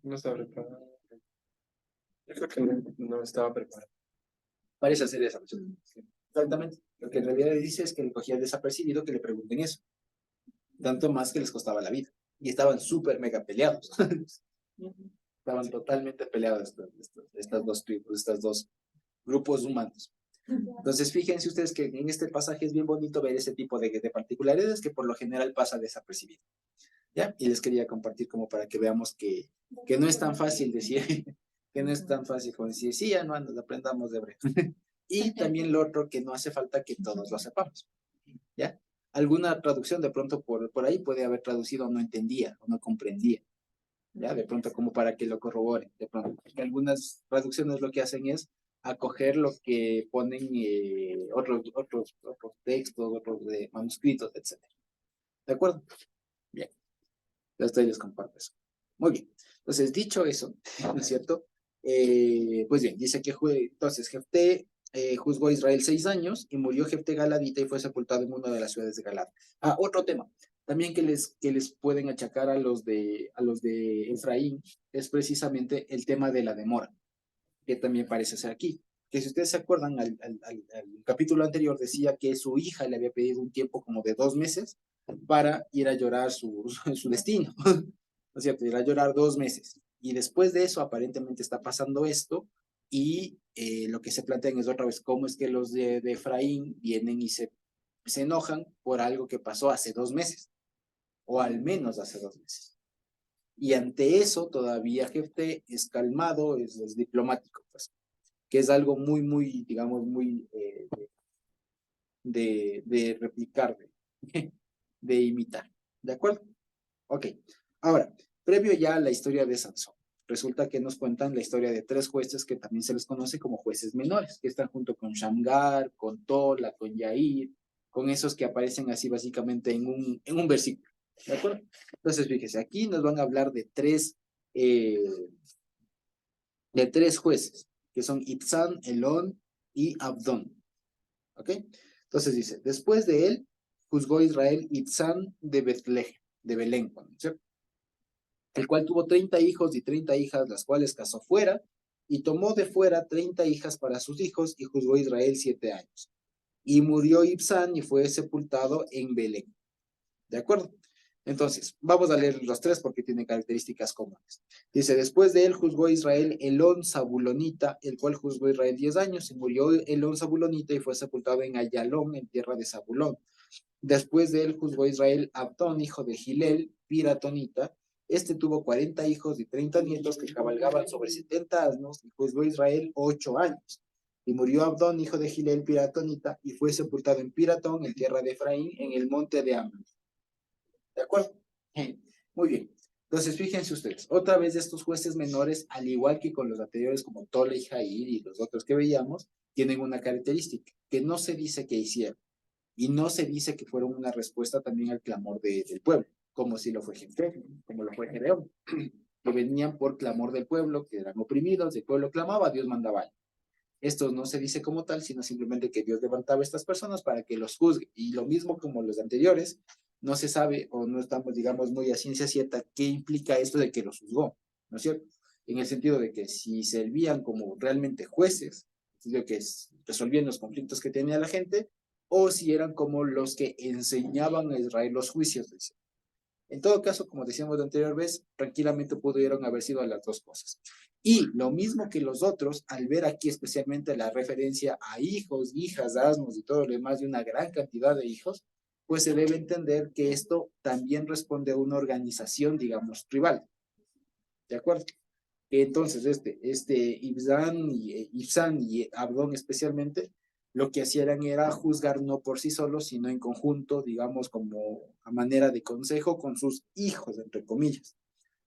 No estaba preparado. Yo creo que no estaba preparado. Parece ser esa opción. Exactamente. Lo que en realidad dice es que le cogía desapercibido que le pregunten eso. Tanto más que les costaba la vida. Y estaban súper mega peleados. Estaban totalmente peleados estas dos tribus, estos dos grupos humanos. Entonces, fíjense ustedes que en este pasaje es bien bonito ver ese tipo de particularidades que por lo general pasa desapercibido. ¿Ya? Y les quería compartir como para que veamos que no es tan fácil decir, que no es tan fácil como decir, sí, ya no andas, aprendamos de hebreo. Y también lo otro, que no hace falta que todos lo sepamos. ¿Ya? Alguna traducción de pronto por ahí puede haber traducido no entendía o no comprendía. ¿Ya? De pronto como para que lo corroboren. De pronto, porque algunas traducciones lo que hacen es acoger lo que ponen otros textos, otros de manuscritos, etc. ¿De acuerdo? Bien. Entonces les comparto eso. Muy bien. Entonces, dicho eso, ¿no es cierto? Pues bien, dice que entonces Jefté juzgó a Israel 6 años y murió Jefté Galadita y fue sepultado en una de las ciudades de Galad. Ah, otro tema. También que les pueden achacar a los de Efraín es precisamente el tema de la demora, que también parece ser aquí. Que si ustedes se acuerdan, al capítulo anterior decía que su hija le había pedido un tiempo como de 2 meses para ir a llorar su destino, ¿no es cierto? Ir a llorar 2 meses. Y después de eso, aparentemente está pasando esto, y lo que se plantean es otra vez cómo es que los de Efraín vienen y se enojan por algo que pasó hace 2 meses, o al menos hace 2 meses. Y ante eso, todavía Jefté es calmado, es diplomático, pues, que es algo muy, muy, digamos, muy de replicar, de imitar. ¿De acuerdo? Ok. Ahora, previo ya a la historia de Sansón, resulta que nos cuentan la historia de 3 jueces que también se les conoce como jueces menores, que están junto con Shamgar, con Tola, con Yair, con esos que aparecen así básicamente en un versículo. ¿De acuerdo? Entonces, fíjese, aquí nos van a hablar de tres jueces, que son Ibzán, Elón y Abdón. ¿Ok? Entonces dice, después de él, juzgó Israel Ibzán de Betlehem, de Belén, ¿cierto? El cual tuvo 30 hijos y 30 hijas, las cuales casó fuera, y tomó de fuera 30 hijas para sus hijos, y juzgó Israel 7 años. Y murió Ibzán y fue sepultado en Belén. ¿De acuerdo? Entonces, vamos a leer los 3 porque tienen características comunes. Dice, después de él juzgó Israel Elón Zabulonita, el cual juzgó Israel 10 años, y murió Elón Zabulonita y fue sepultado en Ayalón, en tierra de Zabulón. Después de él juzgó Israel Abdón, hijo de Gilel, piratonita. Este tuvo 40 hijos y 30 nietos que cabalgaban sobre 70 asnos, y juzgó Israel 8 años. Y murió Abdón, hijo de Gilel, piratonita, y fue sepultado en Piratón, en tierra de Efraín, en el monte de Amán. ¿De acuerdo? Muy bien. Entonces, fíjense ustedes, otra vez estos jueces menores, al igual que con los anteriores como Tola y Jair y los otros que veíamos, tienen una característica, que no se dice que hicieron, y no se dice que fueron una respuesta también al clamor del pueblo, como si lo fue Jefté, como lo fue Gedeón, que venían por clamor del pueblo, que eran oprimidos, el pueblo clamaba, Dios mandaba algo. Esto no se dice como tal, sino simplemente que Dios levantaba a estas personas para que los juzgue. Y lo mismo como los anteriores, no se sabe o no estamos, digamos, muy a ciencia cierta qué implica esto de que los juzgó, ¿no es cierto? En el sentido de que si servían como realmente jueces, de que resolvían los conflictos que tenía la gente, o si eran como los que enseñaban a Israel los juicios. Dice. En todo caso, como decíamos la anterior vez, tranquilamente pudieron haber sido las dos cosas. Y lo mismo que los otros, al ver aquí especialmente la referencia a hijos, hijas, asnos y todo lo demás de una gran cantidad de hijos, pues se debe entender que esto también responde a una organización, digamos, tribal. ¿De acuerdo? Entonces, Ibzán y Abdón especialmente, lo que hacían era juzgar no por sí solos, sino en conjunto, digamos, como a manera de consejo con sus hijos, entre comillas.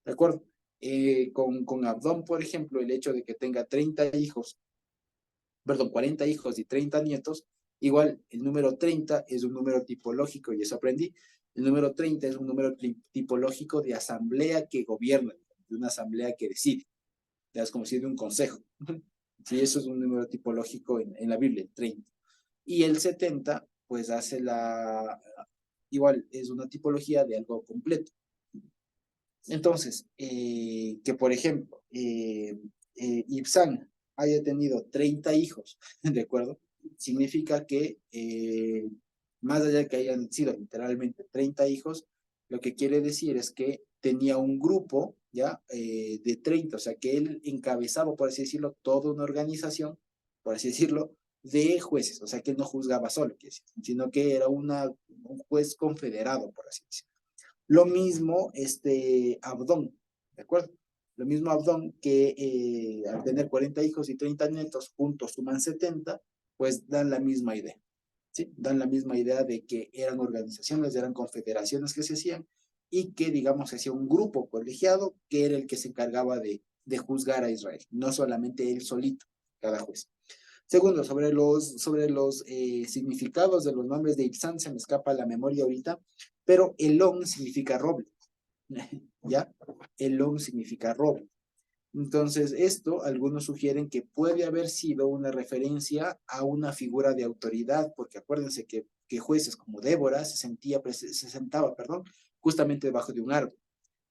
¿De acuerdo? Con Abdón, por ejemplo, el hecho de que tenga 30 hijos, perdón, 40 hijos y 30 nietos, Igual, el número 30 es un número tipológico, y eso aprendí. El número 30 es un número tipológico de asamblea que gobierna, de una asamblea que decide. Es como si de un consejo. Sí, eso es un número tipológico en la Biblia, el 30. Y el 70, pues hace igual, es una tipología de algo completo. Entonces, que por ejemplo, Ibzan haya tenido 30 hijos, ¿de acuerdo? Significa que más allá de que hayan sido literalmente 30 hijos, lo que quiere decir es que tenía un grupo, ¿ya? De 30, o sea, que él encabezaba, por así decirlo, toda una organización, por así decirlo, de jueces, o sea, que él no juzgaba solo, sino que era un juez confederado, por así decirlo. Lo mismo Abdón, ¿de acuerdo? Lo mismo Abdón que al tener 40 hijos y 30 nietos, juntos suman 70, pues dan la misma idea, ¿sí? Dan la misma idea de que eran organizaciones, eran confederaciones que se hacían y que, digamos, se hacía un grupo colegiado que era el que se encargaba de juzgar a Israel, no solamente él solito, cada juez. Segundo, sobre los significados de los nombres de Ibzan, se me escapa la memoria ahorita, pero Elón significa roble, ¿ya? Elón significa roble. Entonces, esto, algunos sugieren que puede haber sido una referencia a una figura de autoridad, porque acuérdense que jueces como Débora se sentaba, justamente debajo de un árbol.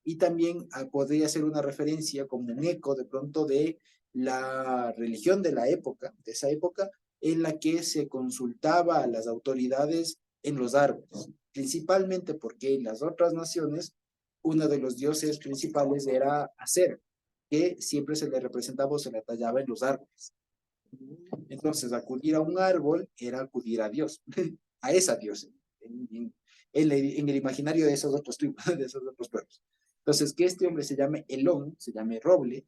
Y también podría ser una referencia como un eco de pronto de la religión de la época, de esa época, en la que se consultaba a las autoridades en los árboles, principalmente porque en las otras naciones uno de los dioses principales era Aser, que siempre se le representaba o se le tallaba en los árboles. Entonces, acudir a un árbol era acudir a Dios, a esa diosa, en el imaginario de esos otros pueblos. Entonces, que este hombre se llame Elón, se llame Roble,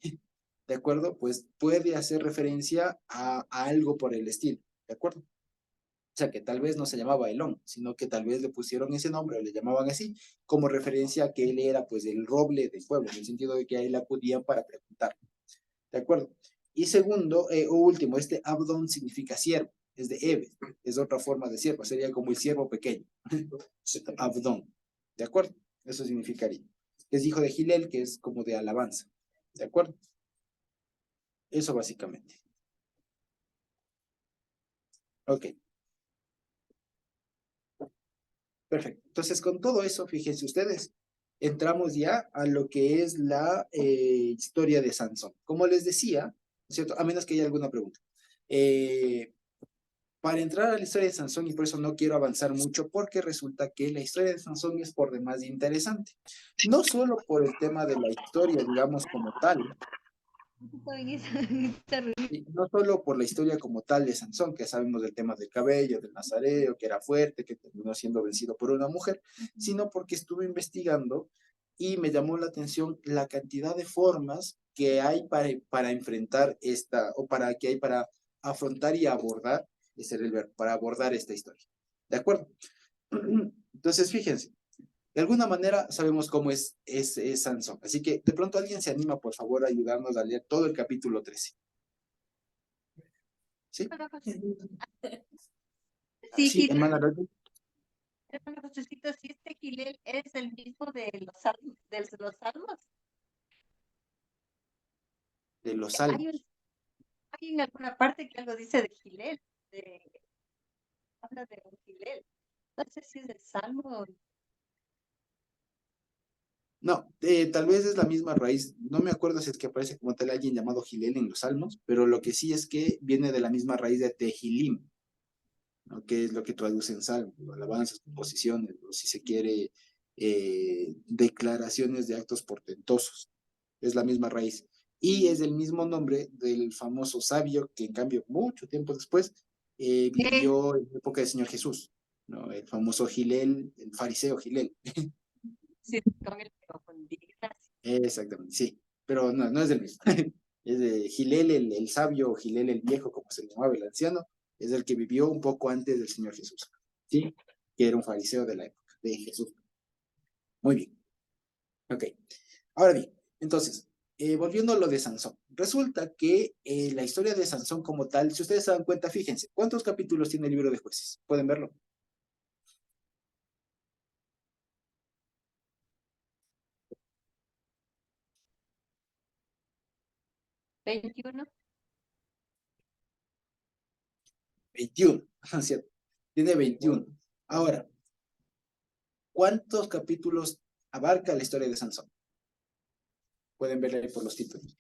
¿de acuerdo? Pues puede hacer referencia a algo por el estilo, ¿de acuerdo? O sea, que tal vez no se llamaba Elón, sino que tal vez le pusieron ese nombre o le llamaban así, como referencia a que él era pues el roble del pueblo, en el sentido de que a él acudían para preguntar, ¿de acuerdo? Y segundo, o último, Abdón significa siervo, es de Eve, es otra forma de siervo, sería como el siervo pequeño, Abdón, ¿de acuerdo? Eso significaría. Es hijo de Gilel, que es como de alabanza, ¿de acuerdo? Eso básicamente. Ok. Perfecto. Entonces, con todo eso, fíjense ustedes, entramos ya a lo que es la historia de Sansón. Como les decía, ¿no es cierto? A menos que haya alguna pregunta. Para entrar a la historia de Sansón, y por eso no quiero avanzar mucho, porque resulta que la historia de Sansón es por demás interesante. No solo por el tema de la historia, digamos, como tal, y no solo por la historia como tal de Sansón, que sabemos del tema del cabello, del nazareo, que era fuerte, que terminó siendo vencido por una mujer, sino porque estuve investigando y me llamó la atención la cantidad de formas que hay para enfrentar que hay para afrontar y abordar, ese era el verbo, para abordar esta historia. ¿De acuerdo? Entonces, fíjense, de alguna manera sabemos cómo es Sansón. Así que de pronto alguien se anima, por favor, a ayudarnos a leer todo el capítulo 13. ¿Sí? Sí, Sí, hermana Rodríguez. hermano Josécito, si este Gilel es el mismo de los salmos. De los Hay, salmos. hay en alguna parte que algo dice de Gilel, habla de un Gilel. No sé si es el salmo. No, tal vez es la misma raíz. No me acuerdo si es que aparece como tal alguien llamado Gilel en los salmos, pero lo que sí es que viene de la misma raíz de Tehilim, ¿no? Que es lo que traduce en salmos, alabanzas, composiciones, o si se quiere, declaraciones de actos portentosos. Es la misma raíz. Y es el mismo nombre del famoso sabio que, en cambio, mucho tiempo después vivió en la época del Señor Jesús, ¿no? El famoso Gilel, el fariseo Gilel. Sí, con el que confundí. Exactamente, sí. Pero no, no es el mismo. Es de Gilel, el sabio, o Gilel el viejo, como se le llamaba el anciano, es el que vivió un poco antes del Señor Jesús, ¿sí? Que era un fariseo de la época de Jesús. Muy bien. Ok. Ahora bien, entonces, volviendo a lo de Sansón, resulta que la historia de Sansón como tal, si ustedes se dan cuenta, fíjense, ¿cuántos capítulos tiene el libro de Jueces? ¿Pueden verlo? 21. 21, ¿cierto? Tiene 21. Ahora, ¿cuántos capítulos abarca la historia de Sansón? Pueden verlo por los títulos.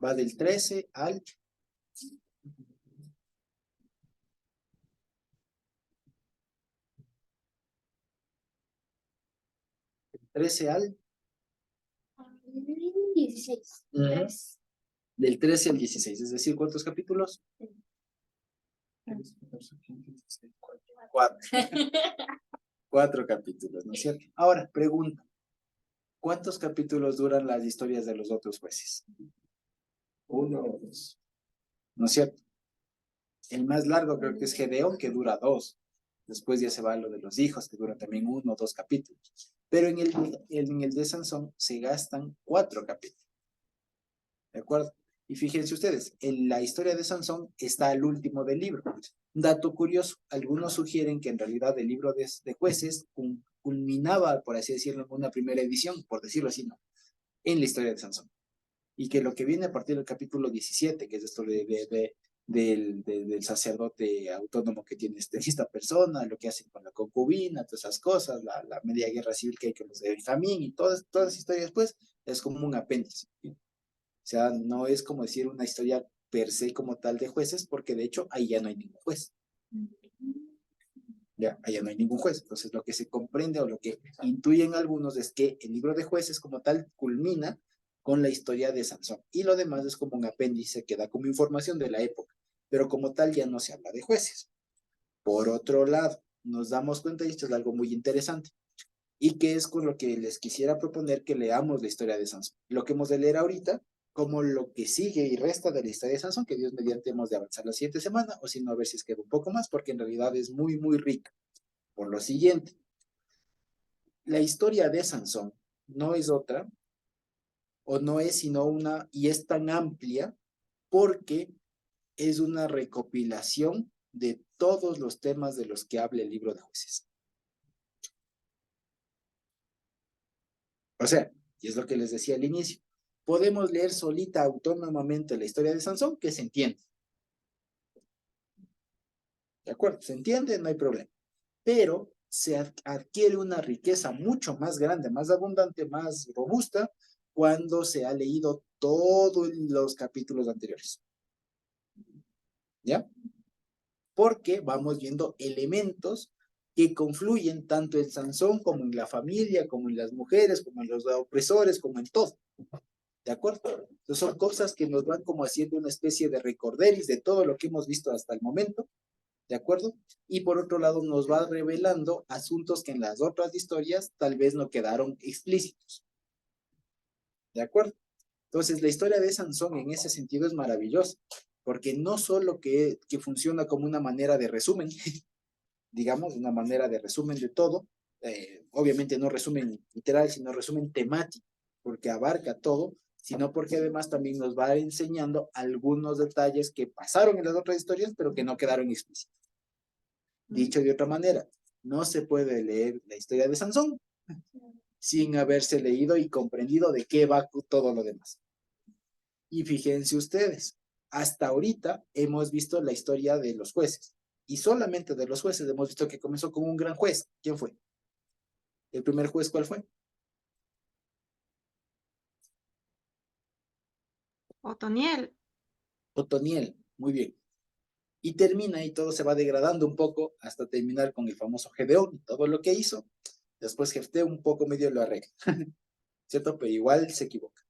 Va del 13 al... al... 16. Ujú. Del 13 al 16, es decir, ¿cuántos capítulos? 4. 4 capítulos, ¿no es cierto? Ahora, pregunta. ¿Cuántos capítulos duran las historias de los otros jueces? 1 o 2. ¿No es cierto? El más largo creo que es Gedeón, que dura 2. Después ya se va lo de los hijos, que dura también 1 o 2 capítulos. Pero en el de Sansón se gastan 4 capítulos. ¿De acuerdo? Y fíjense ustedes, en la historia de Sansón está al último del libro. Dato curioso, algunos sugieren que en realidad el libro de jueces culminaba, por así decirlo, en una primera edición, por decirlo así, ¿no? En la historia de Sansón. Y que lo que viene a partir del capítulo 17, que es esto del sacerdote autónomo que tiene esta persona, lo que hacen con la concubina, todas esas cosas, la media guerra civil que hay con los de Benjamín y todas las historias, pues, es como un apéndice. ¿Sí? O sea, no es como decir una historia per se como tal de jueces, porque de hecho ahí ya no hay ningún juez. Ya, allá no hay ningún juez. Entonces, lo que se comprende o lo que intuyen algunos es que el libro de jueces como tal culmina con la historia de Sansón. Y lo demás es como un apéndice que da como información de la época. Pero como tal ya no se habla de jueces. Por otro lado, nos damos cuenta, y esto es algo muy interesante, y que es con lo que les quisiera proponer que leamos la historia de Sansón. Lo que hemos de leer ahorita, como lo que sigue y resta de la historia de Sansón, que Dios mediante hemos de avanzar la siguiente semana, o si no, a ver si es que un poco más, porque en realidad es muy, muy rica. Por lo siguiente, la historia de Sansón no es otra, o no es sino una, y es tan amplia, porque es una recopilación de todos los temas de los que habla el libro de Jueces. O sea, y es lo que les decía al inicio, podemos leer solita, autónomamente la historia de Sansón, que se entiende. ¿De acuerdo? Se entiende, no hay problema. Pero se adquiere una riqueza mucho más grande, más abundante, más robusta, cuando se ha leído todos los capítulos anteriores. ¿Ya? Porque vamos viendo elementos que confluyen tanto en Sansón como en la familia, como en las mujeres, como en los opresores, como en todo. ¿De acuerdo? Entonces son cosas que nos van como haciendo una especie de recorderis de todo lo que hemos visto hasta el momento. ¿De acuerdo? Y por otro lado nos va revelando asuntos que en las otras historias tal vez no quedaron explícitos. ¿De acuerdo? Entonces la historia de Sansón en ese sentido es maravillosa, porque no solo que funciona como una manera de resumen, digamos, una manera de resumen de todo, obviamente no resumen literal, sino resumen temático, porque abarca todo, sino porque además también nos va enseñando algunos detalles que pasaron en las otras historias, pero que no quedaron explícitos. Dicho de otra manera, no se puede leer la historia de Sansón sin haberse leído y comprendido de qué va todo lo demás. Y fíjense ustedes, hasta ahorita hemos visto la historia de los jueces. Y solamente de los jueces hemos visto que comenzó con un gran juez. ¿Quién fue? ¿El primer juez cuál fue? Otoniel. Otoniel. Muy bien. Y termina y todo se va degradando un poco hasta terminar con el famoso Gedeón y todo lo que hizo. Después Jefté un poco medio lo arregla. ¿Cierto? Pero igual se equivoca.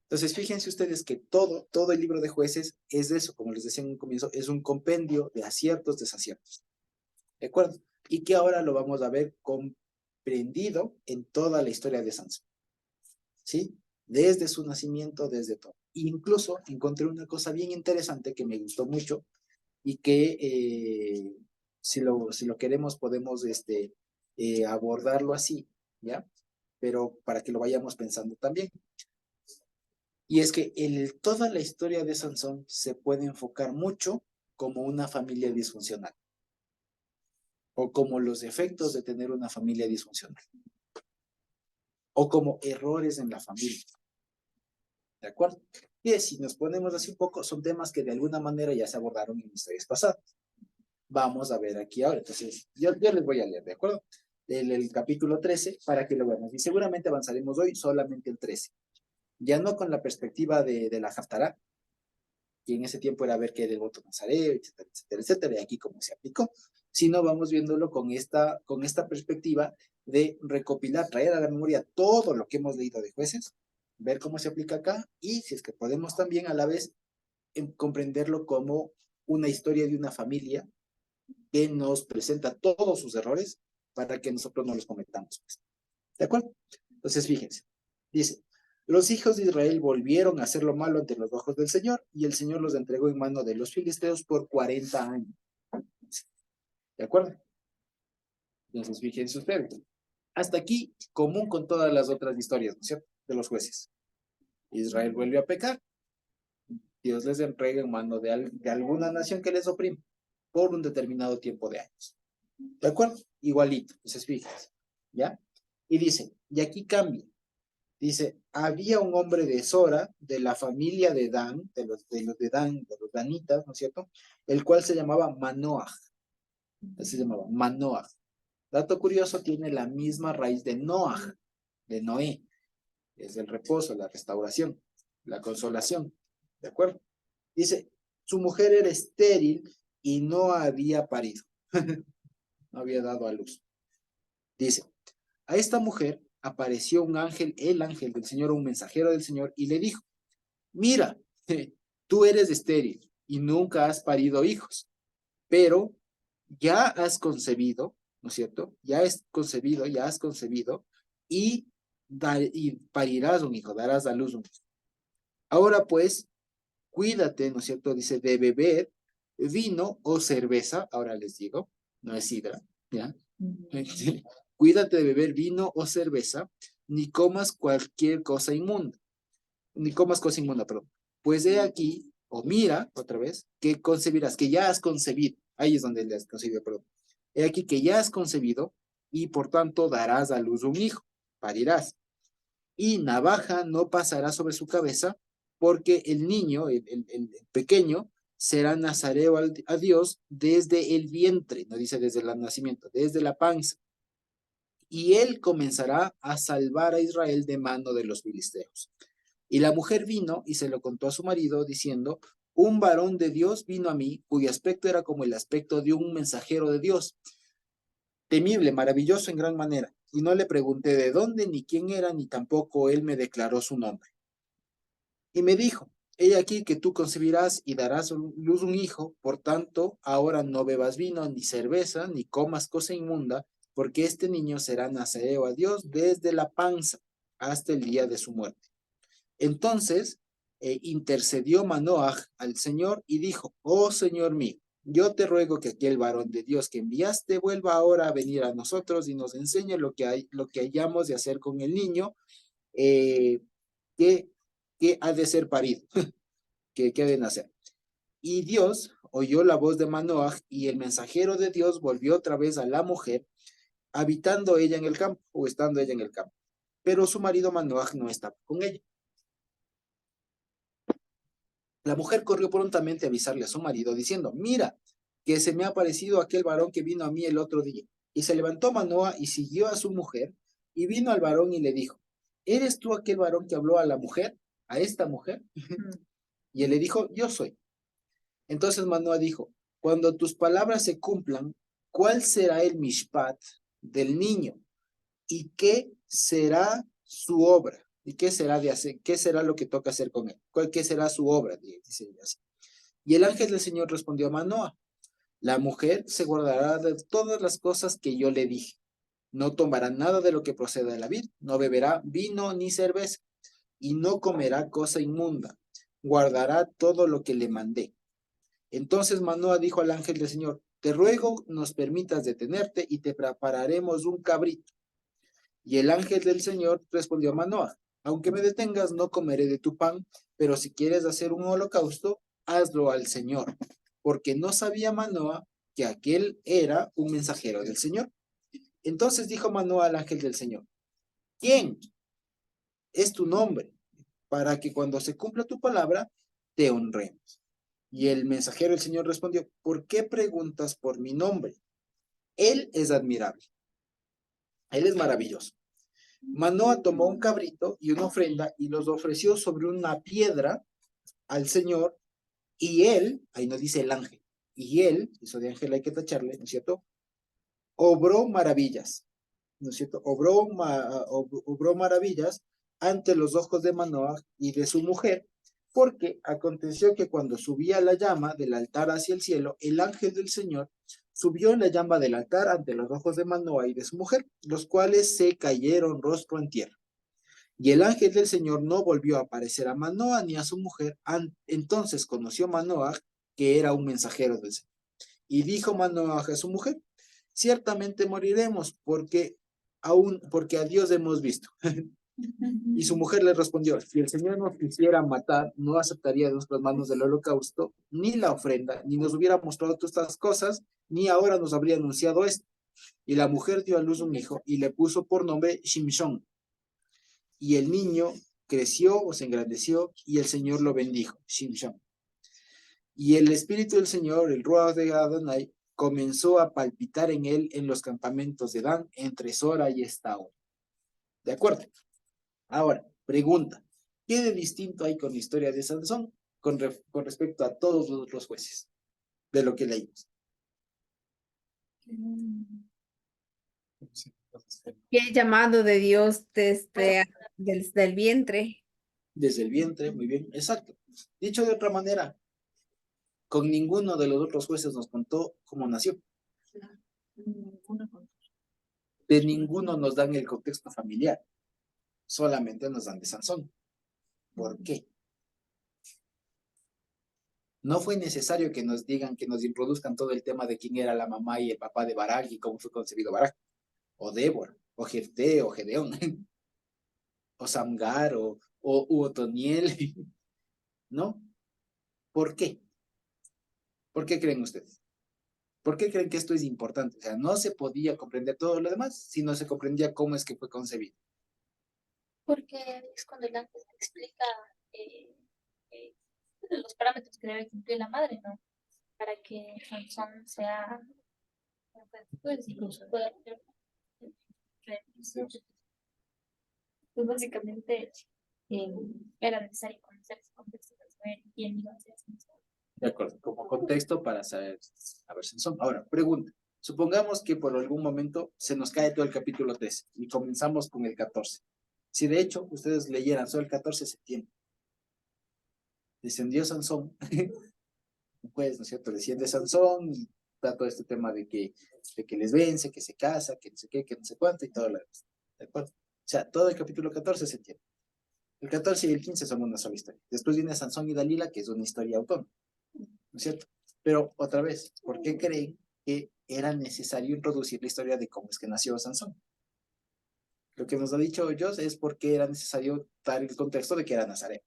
Entonces, fíjense ustedes que todo el libro de jueces es eso, como les decía en un comienzo, es un compendio de aciertos, desaciertos. ¿De acuerdo? Y que ahora lo vamos a ver comprendido en toda la historia de Sansón. ¿Sí? Desde su nacimiento, desde todo. Incluso encontré una cosa bien interesante que me gustó mucho y que si lo queremos podemos abordarlo así, ¿ya? Pero para que lo vayamos pensando también. Y es que toda la historia de Sansón se puede enfocar mucho como una familia disfuncional o como los efectos de tener una familia disfuncional o como errores en la familia. ¿De acuerdo? Y si nos ponemos así un poco, son temas que de alguna manera ya se abordaron en historias pasadas. Vamos a ver aquí ahora. Entonces, yo les voy a leer, ¿de acuerdo? El capítulo 13 para que lo veamos. Y seguramente avanzaremos hoy solamente el 13. Ya no con la perspectiva de la Haftará, que en ese tiempo era ver qué era el voto nazareo, etcétera, etcétera, etcétera, y aquí cómo se aplicó, sino vamos viéndolo con esta perspectiva de recopilar, traer a la memoria todo lo que hemos leído de Jueces, ver cómo se aplica acá, y si es que podemos también a la vez comprenderlo como una historia de una familia que nos presenta todos sus errores para que nosotros no los cometamos. ¿De acuerdo? Entonces, fíjense, dice, los hijos de Israel volvieron a hacer lo malo ante los ojos del Señor, y el Señor los entregó en mano de los filisteos por 40 años. ¿De acuerdo? Entonces, fíjense ustedes. Hasta aquí, común con todas las otras historias, ¿no es cierto? De los jueces. Israel vuelve a pecar. Dios les entrega en mano de alguna nación que les oprime por un determinado tiempo de años. ¿De acuerdo? Igualito. Entonces, fíjense. ¿Ya? Y dice, y aquí cambia. Dice, había un hombre de Sora, de la familia de Dan, de los danitas, ¿no es cierto? El cual se llamaba Manoah. Así se llamaba, Manoah. Dato curioso, tiene la misma raíz de Noah, de Noé. Es el reposo, la restauración, la consolación. ¿De acuerdo? Dice, su mujer era estéril y no había parido. No había dado a luz. Dice, a esta mujer apareció un ángel, el ángel del Señor, un mensajero del Señor, y le dijo, mira, tú eres estéril y nunca has parido hijos, pero ya has concebido, ¿no es cierto? Ya has concebido y parirás un hijo, darás a luz un hijo. Ahora pues, cuídate, ¿no es cierto? Dice, de beber vino o cerveza, ahora les digo, no es sidra, ¿ya? Cuídate de beber vino o cerveza, ni comas cualquier cosa inmunda, perdón. Pues he aquí, o mira, otra vez, que concebirás, que ya has concebido, ahí es donde le has concebido, perdón. He aquí que ya has concebido, y por tanto darás a luz un hijo, parirás. Y navaja no pasará sobre su cabeza, porque el niño, el pequeño, será nazareo a Dios desde el vientre, no dice desde el nacimiento, desde la panza. Y él comenzará a salvar a Israel de mano de los filisteos. Y la mujer vino y se lo contó a su marido, diciendo, un varón de Dios vino a mí, cuyo aspecto era como el aspecto de un mensajero de Dios, temible, maravilloso en gran manera. Y no le pregunté de dónde, ni quién era, ni tampoco él me declaró su nombre. Y me dijo, he aquí que tú concebirás y darás luz un hijo, por tanto, ahora no bebas vino, ni cerveza, ni comas cosa inmunda, porque este niño será nazareo a Dios desde la panza hasta el día de su muerte. Entonces intercedió Manoah al Señor y dijo, oh Señor mío, yo te ruego que aquel varón de Dios que enviaste vuelva ahora a venir a nosotros y nos enseñe lo que hayamos de hacer con el niño que ha de ser parido, que ha de nacer. Y Dios oyó la voz de Manoah, y el mensajero de Dios volvió otra vez a la mujer, habitando ella en el campo, o estando ella en el campo. Pero su marido Manoah no estaba con ella. La mujer corrió prontamente a avisarle a su marido, diciendo, mira, que se me ha aparecido aquel varón que vino a mí el otro día. Y se levantó Manoah y siguió a su mujer, y vino al varón y le dijo, ¿eres tú aquel varón que habló a la mujer, a esta mujer? Y él le dijo, yo soy. Entonces Manoah dijo, cuando tus palabras se cumplan, ¿cuál será el mishpat del niño? ¿Y qué será su obra? ¿Y qué será de hacer? ¿Qué será lo que toca hacer con él? ¿Qué será su obra? Dice así. Y el ángel del Señor respondió a Manoah, la mujer se guardará de todas las cosas que yo le dije. No tomará nada de lo que proceda de la vid, no beberá vino ni cerveza, y no comerá cosa inmunda. Guardará todo lo que le mandé. Entonces Manoah dijo al ángel del Señor, te ruego nos permitas detenerte y te prepararemos un cabrito. Y el ángel del Señor respondió a Manoah, Aunque me detengas, no comeré de tu pan, pero si quieres hacer un holocausto, hazlo al Señor, porque no sabía Manoa que aquel era un mensajero del Señor. Entonces dijo Manoa al ángel del Señor, ¿quién es tu nombre? Para que cuando se cumpla tu palabra, te honremos. Y el mensajero del Señor respondió, ¿por qué preguntas por mi nombre? Él es admirable, él es maravilloso. Manoa tomó un cabrito y una ofrenda y los ofreció sobre una piedra al Señor, y él, ahí nos dice el ángel, y él, eso de ángel hay que tacharle, ¿no es cierto? Obró maravillas, ¿no es cierto? Obró maravillas ante los ojos de Manoah y de su mujer, porque aconteció que cuando subía la llama del altar hacia el cielo, el ángel del Señor subió en la llama del altar ante los ojos de Manoah y de su mujer, los cuales se cayeron rostro en tierra. Y el ángel del Señor no volvió a aparecer a Manoah ni a su mujer. Entonces conoció Manoah que era un mensajero del Señor. Y dijo Manoah a su mujer, ciertamente moriremos porque a Dios hemos visto. Y su mujer le respondió, si el Señor nos quisiera matar, no aceptaría de nuestras manos el holocausto, ni la ofrenda, ni nos hubiera mostrado todas estas cosas, ni ahora nos habría anunciado esto. Y la mujer dio a luz un hijo y le puso por nombre Shimshon. Y el niño creció o se engrandeció y el Señor lo bendijo, Shimshon. Y el Espíritu del Señor, el Ruach de Adonai, comenzó a palpitar en él en los campamentos de Dan entre Sora y Estaol. ¿De acuerdo? Ahora, pregunta, ¿qué de distinto hay con la historia de Sansón con respecto a todos los otros jueces de lo que leímos? Que el llamado de Dios desde el vientre. Desde el vientre, muy bien, exacto. Dicho de otra manera, con ninguno de los otros jueces nos contó cómo nació. De ninguno nos dan el contexto familiar, solamente nos dan de Sansón. ¿Por qué? No fue necesario que nos digan, que nos introduzcan todo el tema de quién era la mamá y el papá de Barak y cómo fue concebido Barak, o Débora, o Jefté, o Gedeón, o Samgar, o Otoniel, ¿no? ¿Por qué? ¿Por qué creen ustedes? ¿Por qué creen que esto es importante? O sea, no se podía comprender todo lo demás si no se comprendía cómo es que fue concebido. Porque es cuando el ángel explica eh, eh, los parámetros que debe cumplir la madre, ¿no? Para que Sansón sea, pues, pueda ser, pues básicamente era necesario conocer ese contexto para saber quién iba a ser Sansón. De acuerdo, como contexto para saber, a ver, Sansón. Ahora, pregunta. Supongamos que por algún momento se nos cae todo el capítulo 13 y comenzamos con el 14. Si de hecho ustedes leyeran solo el 14 de septiembre, descendió Sansón, pues, ¿no es cierto? Desciende Sansón y está todo este tema de que les vence, que se casa, que no sé qué, que no sé cuánto y todo lo demás. ¿De acuerdo? O sea, todo el capítulo 14 se entiende. El 14 y el 15 son una sola historia. Después viene Sansón y Dalila, que es una historia autónoma, ¿no es cierto? Pero otra vez, ¿por qué creen que era necesario introducir la historia de cómo es que nació Sansón? Lo que nos ha dicho Joss es porque era necesario dar el contexto de que era Nazareo,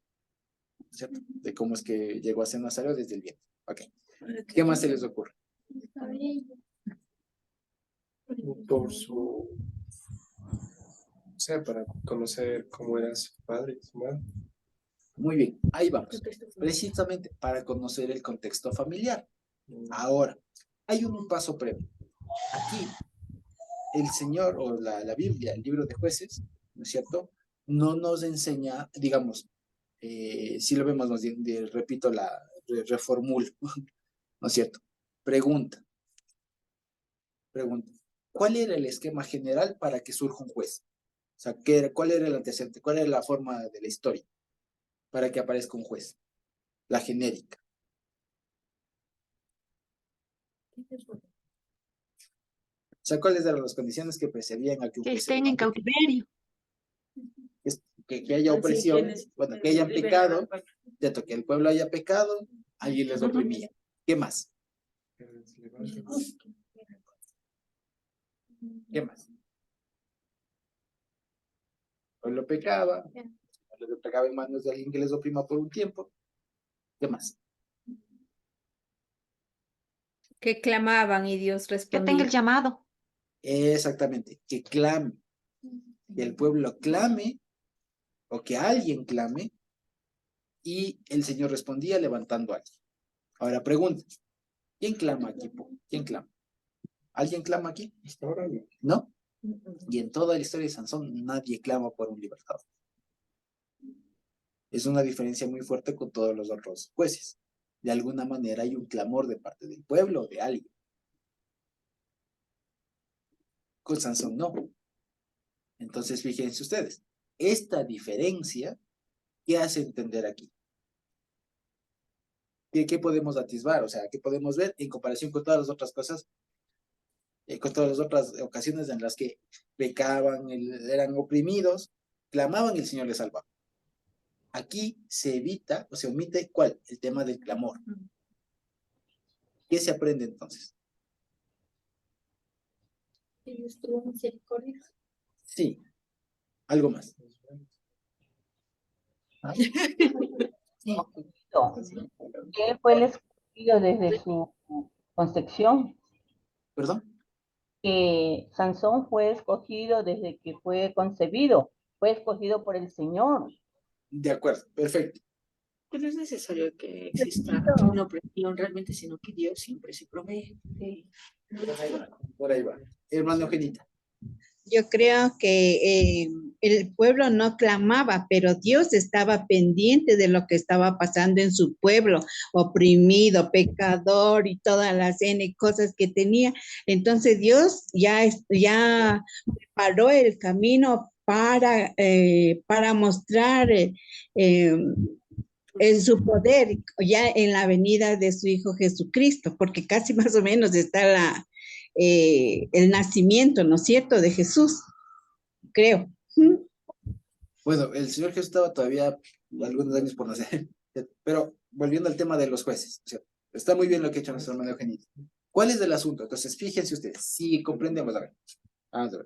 ¿no es cierto? De cómo es que llegó a ser Nazareo desde el vientre. Ok. ¿Qué más se les ocurre? Por su, o sea, para conocer cómo era su padre y su madre. Muy bien, ahí vamos. Precisamente para conocer el contexto familiar. Ahora, hay un paso previo. Aquí, el Señor o la Biblia, el libro de jueces, ¿no es cierto? No nos enseña, digamos, si lo vemos más bien, repito, reformulo, ¿no es cierto? Pregunta. ¿Cuál era el esquema general para que surja un juez? O sea, ¿cuál era el antecedente? ¿Cuál era la forma de la historia para que aparezca un juez? La genérica. O sea, ¿cuáles eran las condiciones que precedían a que un Que juez se estén en levante? cautiverio. Que haya opresión, bueno, que hayan pecado, cierto, que el pueblo haya pecado, alguien les oprimía. ¿Qué más? ¿Qué más? El pueblo pecaba, les entregaba en manos de alguien que les oprima por un tiempo. ¿Qué más? Que clamaban y Dios Que tenga el respondía. llamado. Exactamente, que clame, que el pueblo clame o que alguien clame y el Señor respondía levantando a alguien. Ahora pregunta, ¿quién clama aquí? ¿Quién clama? ¿Alguien clama aquí? Hasta ahora no. ¿No? Y en toda la historia de Sansón nadie clama por un libertador. Es una diferencia muy fuerte con todos los otros jueces. De alguna manera hay un clamor de parte del pueblo o de alguien. Con Sansón no. Entonces fíjense ustedes, esta diferencia, ¿qué hace entender aquí? ¿Qué podemos atisbar? O sea, ¿qué podemos ver en comparación con todas las otras cosas, con todas las otras ocasiones en las que pecaban, eran oprimidos, clamaban y el Señor les salvaba? Aquí se evita o se omite, ¿cuál? El tema del clamor. ¿Qué se aprende entonces? Que Dios tuvo misericordia. Sí, algo más. Que él fue el escogido desde su concepción, ¿Perdón? que Sansón fue escogido desde que fue concebido, fue escogido por el Señor. De acuerdo, perfecto. Pues no es necesario que exista una opresión realmente, sino que Dios siempre se provee. Por ahí va, por ahí va. Hermano Eugenita. Yo creo que el pueblo no clamaba, pero Dios estaba pendiente de lo que estaba pasando en su pueblo, oprimido, pecador y todas las N cosas que tenía. Entonces Dios ya preparó el camino para mostrar en su poder ya en la venida de su Hijo Jesucristo, porque casi más o menos está el nacimiento, ¿no es cierto?, de Jesús, creo. Bueno, el Señor Jesús estaba todavía algunos años por nacer, pero volviendo al tema de los jueces, o sea, está muy bien lo que ha hecho nuestro hermano Eugenito. ¿Cuál es el asunto? Entonces, fíjense ustedes, si comprendemos,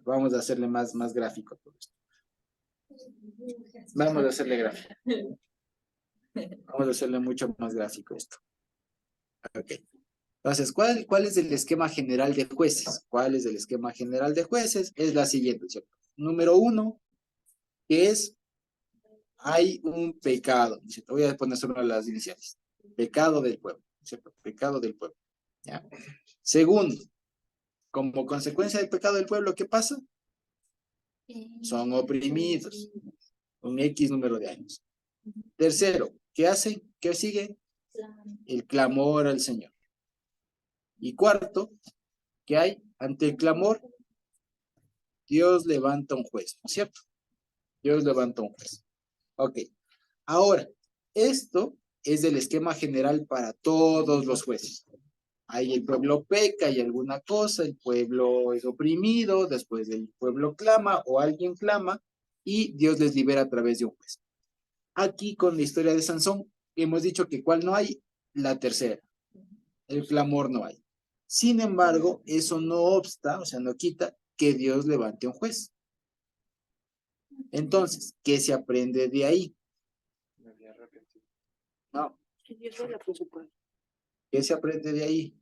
vamos a hacerle más gráfico todo esto. Vamos a hacerle gráfico. Vamos a hacerle mucho más gráfico esto. Ok. Entonces, ¿cuál es el esquema general de jueces? ¿Cuál es el esquema general de jueces? Es la siguiente, ¿cierto? Número 1, que es, hay un pecado, ¿cierto? Voy a poner solo las iniciales. Pecado del pueblo, ¿cierto? Pecado del pueblo. ¿Ya? Segundo, como consecuencia del pecado del pueblo, ¿qué pasa? Son oprimidos un X número de años. Tercero, ¿qué hacen? ¿Qué sigue? El clamor al Señor. Y cuarto, ¿qué hay? Ante el clamor, Dios levanta un juez, ¿no es cierto? Dios levanta un juez. Ok. Ahora, esto es el esquema general para todos los jueces. Ahí el pueblo peca y alguna cosa, el pueblo es oprimido, después el pueblo clama o alguien clama y Dios les libera a través de un juez. Aquí con la historia de Sansón, hemos dicho que ¿cuál no hay? La tercera. El clamor no hay. Sin embargo, eso no obsta, o sea, no quita que Dios levante un juez. Entonces, ¿qué se aprende de ahí? No. Que Dios vela por su pueblo. ¿Qué se aprende de ahí?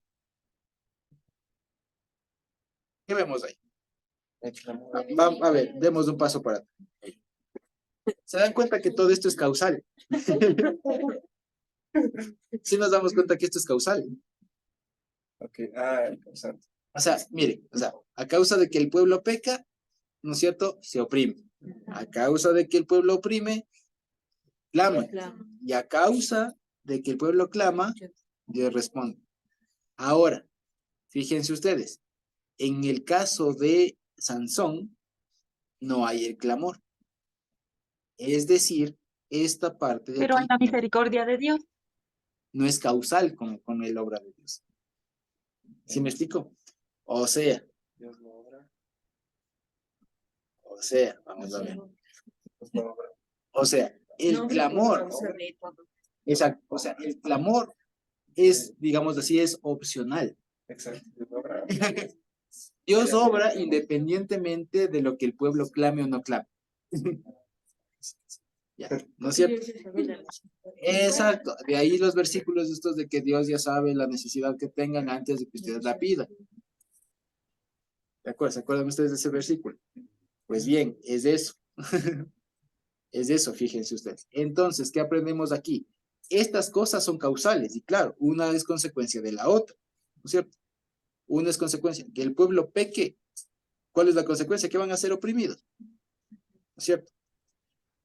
¿Qué vemos ahí? A ver, demos un paso para atrás. ¿Se dan cuenta que todo esto es causal? Sí nos damos cuenta que esto es causal. Ok, exacto. O sea, mire, o sea, a causa de que el pueblo peca, ¿no es cierto? Se oprime. A causa de que el pueblo oprime, clama. Y a causa de que el pueblo clama, Dios responde. Ahora, fíjense ustedes, en el caso de Sansón, no hay el clamor. Es decir, esta parte de Pero hay aquí la misericordia de Dios. no es causal con el obra de Dios. ¿Sí me explico? O sea, vamos a ver. O sea, el clamor, exacto, o sea, el clamor es, digamos así, es opcional. Exacto. Dios obra independientemente de lo que el pueblo clame o no clame. Ya, ¿no es cierto? Exacto, de ahí los versículos estos de que Dios ya sabe la necesidad que tengan antes de que ustedes la pidan. ¿De acuerdo? ¿Se acuerdan ustedes de ese versículo? Pues bien, es eso. Es eso, fíjense ustedes. Entonces, ¿qué aprendemos aquí? Estas cosas son causales y claro, una es consecuencia de la otra, ¿no es cierto? Una es consecuencia, que el pueblo peque. ¿Cuál es la consecuencia? Que van a ser oprimidos, ¿no es cierto?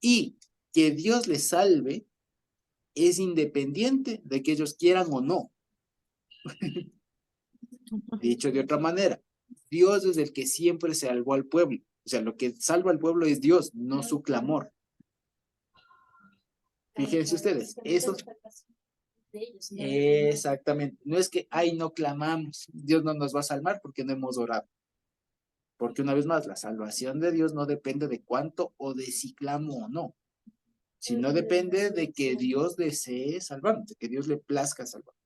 Y que Dios les salve es independiente de que ellos quieran o no. Dicho de otra manera, Dios es el que siempre salvó al pueblo. O sea, lo que salva al pueblo es Dios, no su clamor. Fíjense ustedes, eso... Exactamente. No es que, ay, no clamamos, Dios no nos va a salvar porque no hemos orado. Porque una vez más, la salvación de Dios no depende de cuánto o de si clamo o no, sino depende de que Dios desee salvarnos, de que Dios le plazca salvar.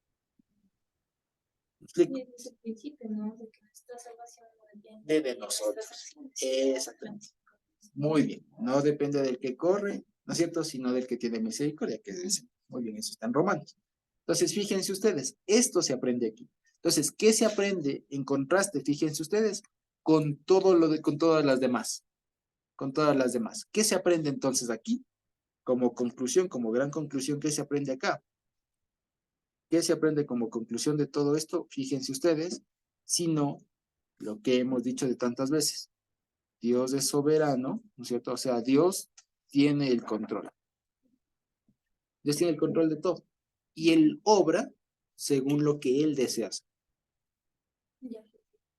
¿Me explico? Y desde el principio, ¿no? De que nuestra salvación no depende De nosotros. Exactamente. Muy bien. No depende del que corre, ¿no es cierto? Sino del que tiene misericordia, que es el Señor. Muy bien, eso está en Romanos. Entonces, fíjense ustedes, esto se aprende aquí. Entonces, ¿qué se aprende en contraste? Fíjense ustedes, con todo con todas las demás. Con todas las demás. ¿Qué se aprende entonces aquí? Como conclusión, como gran conclusión, ¿qué se aprende acá? ¿Qué se aprende como conclusión de todo esto? Fíjense ustedes, sino lo que hemos dicho de tantas veces. Dios es soberano, ¿no es cierto? O sea, Dios tiene el control. Dios tiene el control de todo. Y Él obra según lo que Él desea hacer.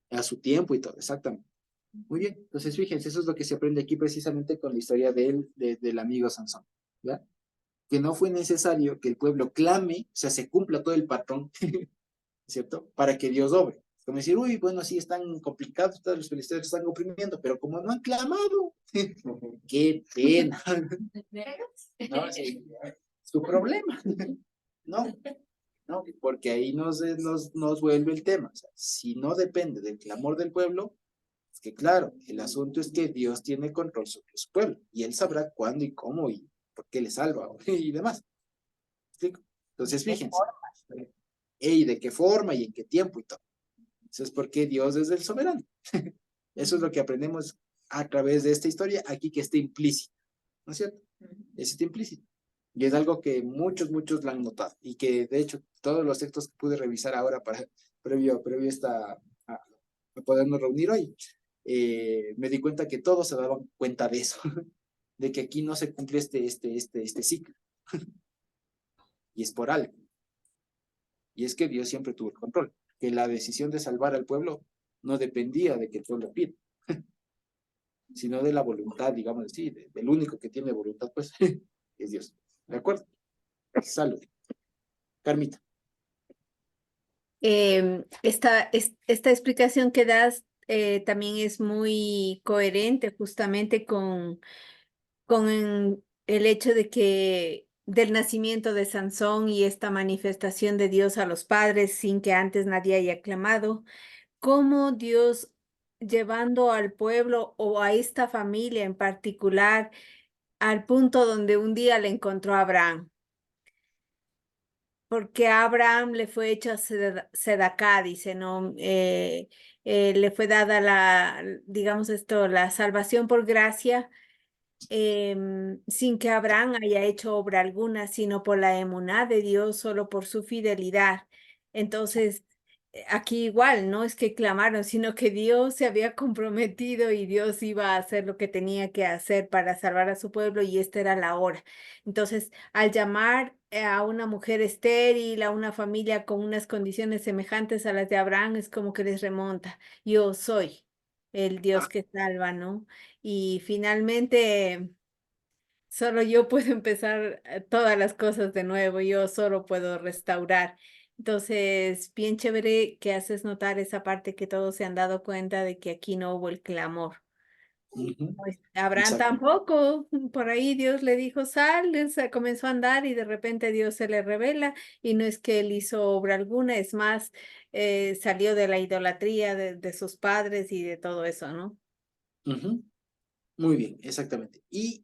A su tiempo y todo, exactamente. Muy bien, entonces fíjense, eso es lo que se aprende aquí precisamente con la historia del amigo Sansón, ¿ya? Que no fue necesario que el pueblo clame, o sea, se cumpla todo el patrón, ¿cierto? Para que Dios obre. Como decir, uy, bueno, sí, están complicados, todos los filisteos están oprimiendo, pero como no han clamado, qué pena. No, sí, su problema. No, no, porque ahí nos vuelve el tema. O sea, si no depende del clamor del pueblo, es que claro, el asunto es que Dios tiene control sobre su pueblo y Él sabrá cuándo y cómo y por qué le salva y demás. ¿Explico? Entonces, fíjense. Y de qué forma y en qué tiempo y todo. Eso es porque Dios es el soberano. Eso es lo que aprendemos a través de esta historia aquí que está implícito. ¿No es cierto? Eso está implícito. Y es algo que muchos lo han notado. Y que, de hecho, todos los textos que pude revisar ahora previo a podernos reunir hoy, me di cuenta que todos se daban cuenta de eso. De que aquí no se cumple este ciclo. Y es por algo. Y es que Dios siempre tuvo el control. Que la decisión de salvar al pueblo no dependía de que el pueblo pida, sino de la voluntad, digamos así, del único que tiene voluntad, pues, es Dios. ¿De acuerdo? Salud. Carmita. Esta explicación que das también es muy coherente justamente con el hecho de que del nacimiento de Sansón y esta manifestación de Dios a los padres sin que antes nadie haya clamado, cómo Dios llevando al pueblo o a esta familia en particular al punto donde un día le encontró a Abraham. Porque a Abraham le fue hecha sedacá, dice, ¿no? Le fue dada digamos esto, la salvación por gracia, sin que Abraham haya hecho obra alguna, sino por la emuná de Dios, solo por su fidelidad. Entonces, aquí igual, no es que clamaron, sino que Dios se había comprometido y Dios iba a hacer lo que tenía que hacer para salvar a su pueblo y esta era la hora. Entonces, al llamar a una mujer estéril, a una familia con unas condiciones semejantes a las de Abraham, es como que les remonta, yo soy el Dios que salva, ¿no? Y finalmente, solo yo puedo empezar todas las cosas de nuevo, yo solo puedo restaurar. Entonces, bien chévere que haces notar esa parte que todos se han dado cuenta de que aquí no hubo el clamor. Pues, Abraham Exacto. tampoco, por ahí Dios le dijo, sal, él comenzó a andar y de repente Dios se le revela y no es que él hizo obra alguna, es más, salió de la idolatría de sus padres y de todo eso, ¿no? Muy bien, exactamente. Y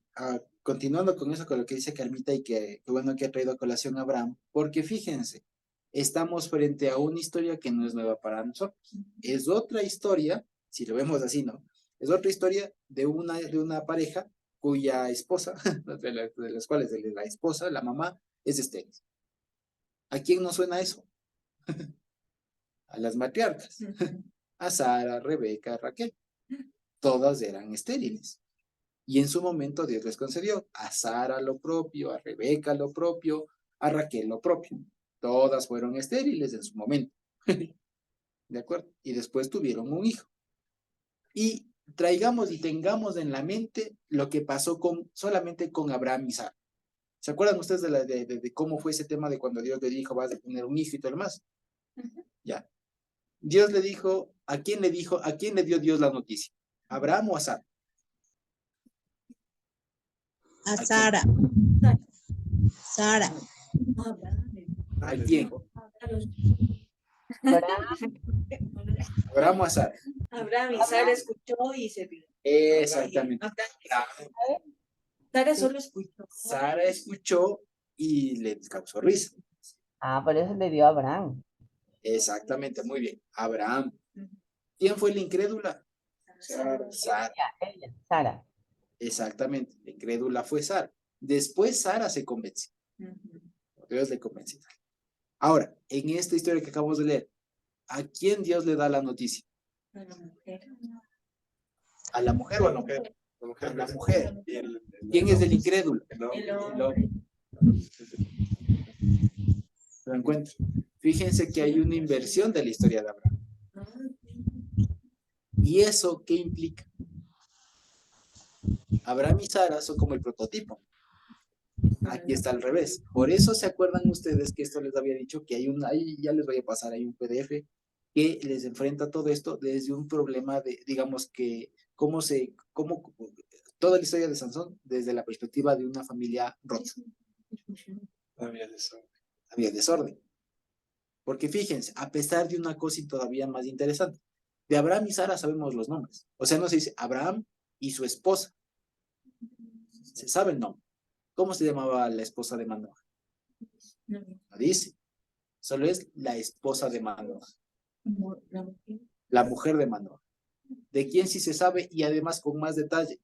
continuando con eso, con lo que dice Carmita y que bueno que ha traído a colación a Abraham, porque fíjense, estamos frente a una historia que no es nueva para nosotros. Es otra historia, si lo vemos así, ¿no? Es otra historia de una pareja cuya esposa, de las cuales de la esposa, la mamá, es estéril. ¿A quién nos suena eso? A las matriarcas. A Sara, Rebeca, Raquel. Todas eran estériles. Y en su momento Dios les concedió a Sara lo propio, a Rebeca lo propio, a Raquel lo propio. Todas fueron estériles en su momento. ¿De acuerdo? Y después tuvieron un hijo. Y traigamos y tengamos en la mente lo que pasó solamente con Abraham y Sara. ¿Se acuerdan ustedes de cómo fue ese tema de cuando Dios le dijo, vas a tener un hijo y todo lo demás? Ya. Dios le dijo, ¿a quién le dio Dios la noticia? ¿A Abraham o a Sara? A Sara. Sara. ¿A quién? Abraham o a Sara. Abraham y Sara escuchó y se vio. Exactamente. Sara solo escuchó. Sara escuchó y le causó risa. Ah, por eso le dio a Abraham. Exactamente, muy bien. Abraham. ¿Quién fue la incrédula? Sara. Sara. Ella, Sara. Exactamente, la incrédula fue Sara. Después Sara se convence. Dios le convence. Ahora, en esta historia que acabamos de leer, ¿a quién Dios le da la noticia? A la mujer. ¿A la mujer o a la mujer? A la mujer. ¿Quién es el incrédulo? El hombre. Lo encuentro. Fíjense que hay una inversión de la historia de Abraham. ¿Y eso qué implica? Abraham y Sara son como el prototipo. Aquí está al revés. Por eso se acuerdan ustedes que esto les había dicho que ahí ya les voy a pasar ahí un PDF que les enfrenta todo esto desde un problema de, digamos que, toda la historia de Sansón desde la perspectiva de una familia rota. Había desorden. Porque fíjense, a pesar de una cosa todavía más interesante, de Abraham y Sara sabemos los nombres. O sea, no se dice Abraham y su esposa. Se sabe el nombre. ¿Cómo se llamaba la esposa de Manoah? No dice. Solo es la esposa de Manoah. La mujer de Manoah. ¿De quién sí se sabe? Y además con más detalle.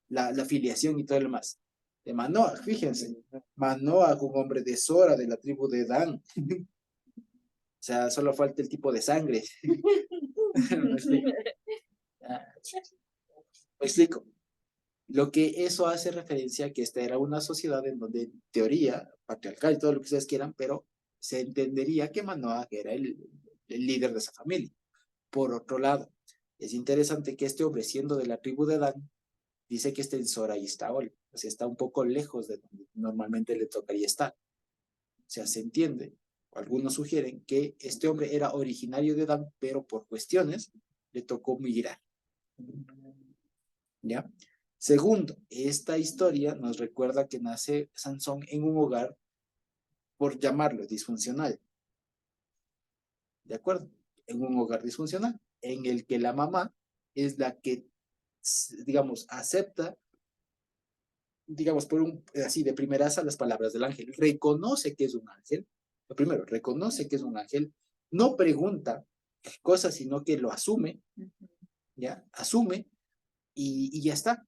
La filiación y todo lo demás. De Manoah, fíjense. Manoah, un hombre de Sora, de la tribu de Dan. O sea, solo falta el tipo de sangre. ¿Me explico? Lo que eso hace referencia a que esta era una sociedad en donde, en teoría, patriarcal y todo lo que ustedes quieran, pero se entendería que Manoah era el líder de esa familia. Por otro lado, es interesante que este hombre, siendo de la tribu de Dan, dice que está en Sora y Estaol. O sea, está un poco lejos de donde normalmente le tocaría estar. O sea, se entiende, o algunos sugieren, que este hombre era originario de Dan, pero por cuestiones le tocó migrar. ¿Ya? Segundo, esta historia nos recuerda que nace Sansón en un hogar, por llamarlo disfuncional. ¿De acuerdo? En un hogar disfuncional, en el que la mamá es la que, digamos, acepta, digamos, así de primeraza las palabras del ángel. Reconoce que es un ángel. Lo primero, reconoce que es un ángel. No pregunta cosas, sino que lo asume. ¿Ya? Asume y ya está.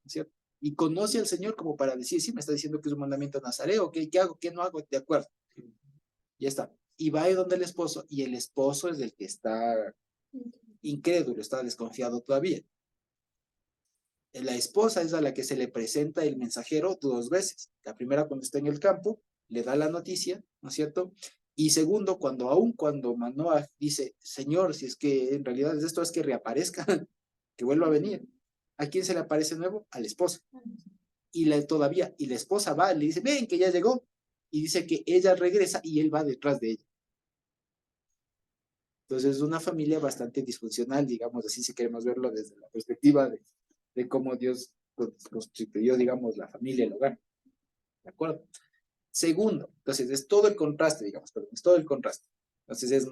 ¿Cierto? Y conoce al Señor como para decir, sí, me está diciendo que es un mandamiento nazareo, ¿qué hago? ¿Qué no hago? De acuerdo. Ya está. Y va ahí donde el esposo, y el esposo es el que está incrédulo, está desconfiado todavía. La esposa es a la que se le presenta el mensajero 2 veces. La primera cuando está en el campo, le da la noticia, ¿no es cierto? Y segundo, cuando Manoah dice, Señor, si es que en realidad es esto, es que reaparezca, que vuelva a venir. ¿A quién se le aparece nuevo? A la esposa. Y la esposa va, le dice, ven, que ya llegó. Y dice que ella regresa y él va detrás de ella. Entonces es una familia bastante disfuncional, digamos así, si queremos verlo desde la perspectiva de cómo Dios constituyó, digamos, la familia, el hogar. ¿De acuerdo? Segundo, entonces es todo el contraste, digamos, perdón, es todo el contraste. Entonces es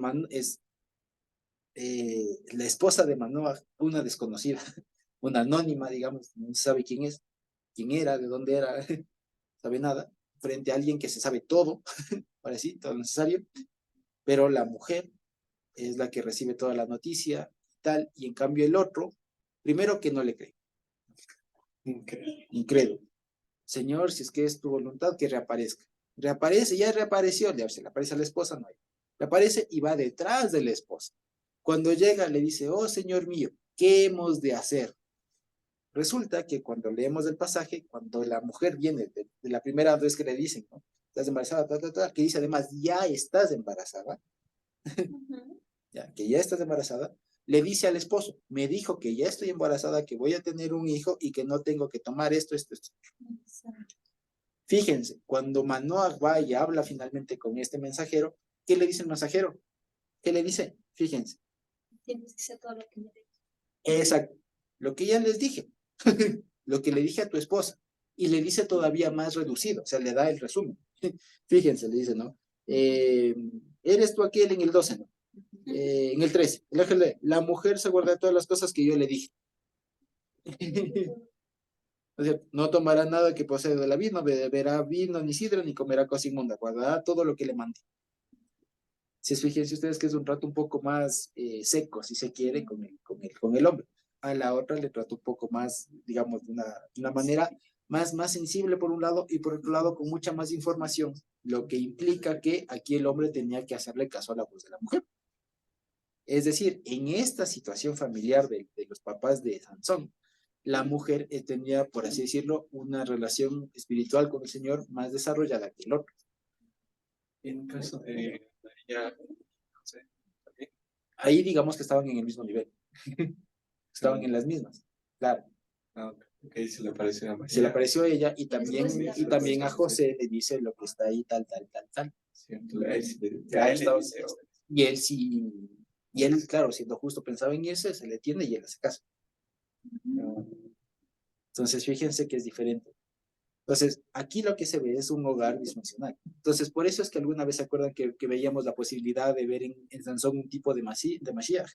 la esposa de Manoah, una desconocida, una anónima, digamos, no se sabe quién es, quién era, de dónde era, sabe nada, frente a alguien que se sabe todo, ahora sí, todo lo necesario, pero la mujer es la que recibe toda la noticia y tal, y en cambio el otro, primero que no le cree, incrédulo. Señor, si es que es tu voluntad, que reaparezca. Reaparece, ya reapareció, se le aparece a la esposa, no hay. Reaparece y va detrás de la esposa. Cuando llega le dice, oh Señor mío, ¿qué hemos de hacer? Resulta que cuando leemos el pasaje, cuando la mujer viene de la primera vez que le dicen, ¿no? Estás embarazada, que dice además, ya estás embarazada, ya, que ya estás embarazada, le dice al esposo, me dijo que ya estoy embarazada, que voy a tener un hijo y que no tengo que tomar esto. Fíjense, cuando Manoah va y habla finalmente con este mensajero, ¿qué le dice el mensajero? ¿Qué le dice? Fíjense. Tienes que hacer todo lo que me digas. Exacto. Lo que ya les dije. Lo que le dije a tu esposa. Y le dice todavía más reducido. O sea, le da el resumen. Fíjense, le dice, ¿no? Eres tú aquel en el 12, ¿no? En el 13. El ángel de la mujer se guarda todas las cosas que yo le dije. O sea, no tomará nada que proceda de la vid, no beberá vino ni sidra, ni comerá cosa inmunda, guardará todo lo que le mande. Si fíjense ustedes que es un trato un poco más seco, si se quiere, con el hombre. A la otra le trato un poco más, digamos, de una manera más sensible por un lado y por otro lado con mucha más información, lo que implica que aquí el hombre tenía que hacerle caso a la voz de la mujer. Es decir, en esta situación familiar de los papás de Sansón, la mujer tenía, por así decirlo, una relación espiritual con el Señor más desarrollada que el otro. En caso de María, no sé, también. Ahí digamos que estaban en el mismo nivel. Estaban en las mismas, claro. Ok, se le apareció a María. Se le apareció a ella y después también a José le dice lo que está ahí, tal. Cierto, a él sí le- Claro, a él le estaba- dice, y él sí, y él, claro, siendo justo, pensaba en irse, se le tiende y él hace caso. Entonces, fíjense que es diferente. Entonces, aquí lo que se ve es un hogar disfuncional. Entonces, por eso es que alguna vez se acuerdan que veíamos la posibilidad de ver en Sansón un tipo de Mashiach.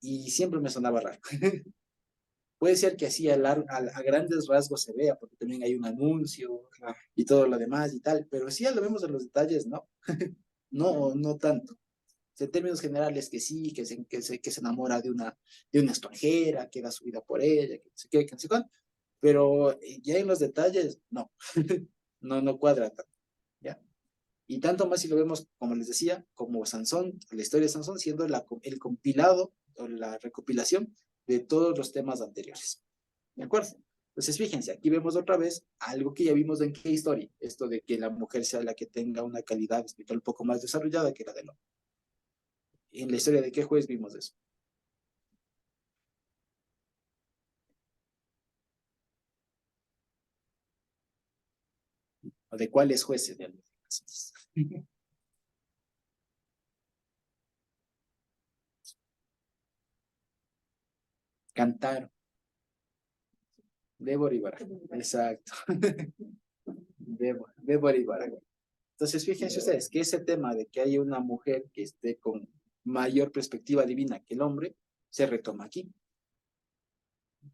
Y siempre me sonaba raro. Puede ser que así a grandes rasgos se vea, porque también hay un anuncio y todo lo demás y tal, pero si ya lo vemos en los detalles, ¿no? No tanto. En términos generales, que sí, que se enamora de una extranjera, que da su vida por ella, que no sé qué, que no sé cuánto, pero ya en los detalles, no, no cuadra tanto, ¿ya? Y tanto más si lo vemos, como les decía, como Sansón, la historia de Sansón siendo el compilado o la recopilación de todos los temas anteriores, ¿de acuerdo? Entonces, fíjense, aquí vemos otra vez algo que ya vimos en qué historia, esto de que la mujer sea la que tenga una calidad espiritual un poco más desarrollada que la del hombre. En la historia de qué juez vimos eso. ¿O de cuáles jueces de algunos casos? Cantar. Débora y Barak. Exacto. Débora y Barak. Entonces, fíjense ustedes que ese tema de que hay una mujer que esté con mayor perspectiva divina que el hombre, se retoma aquí.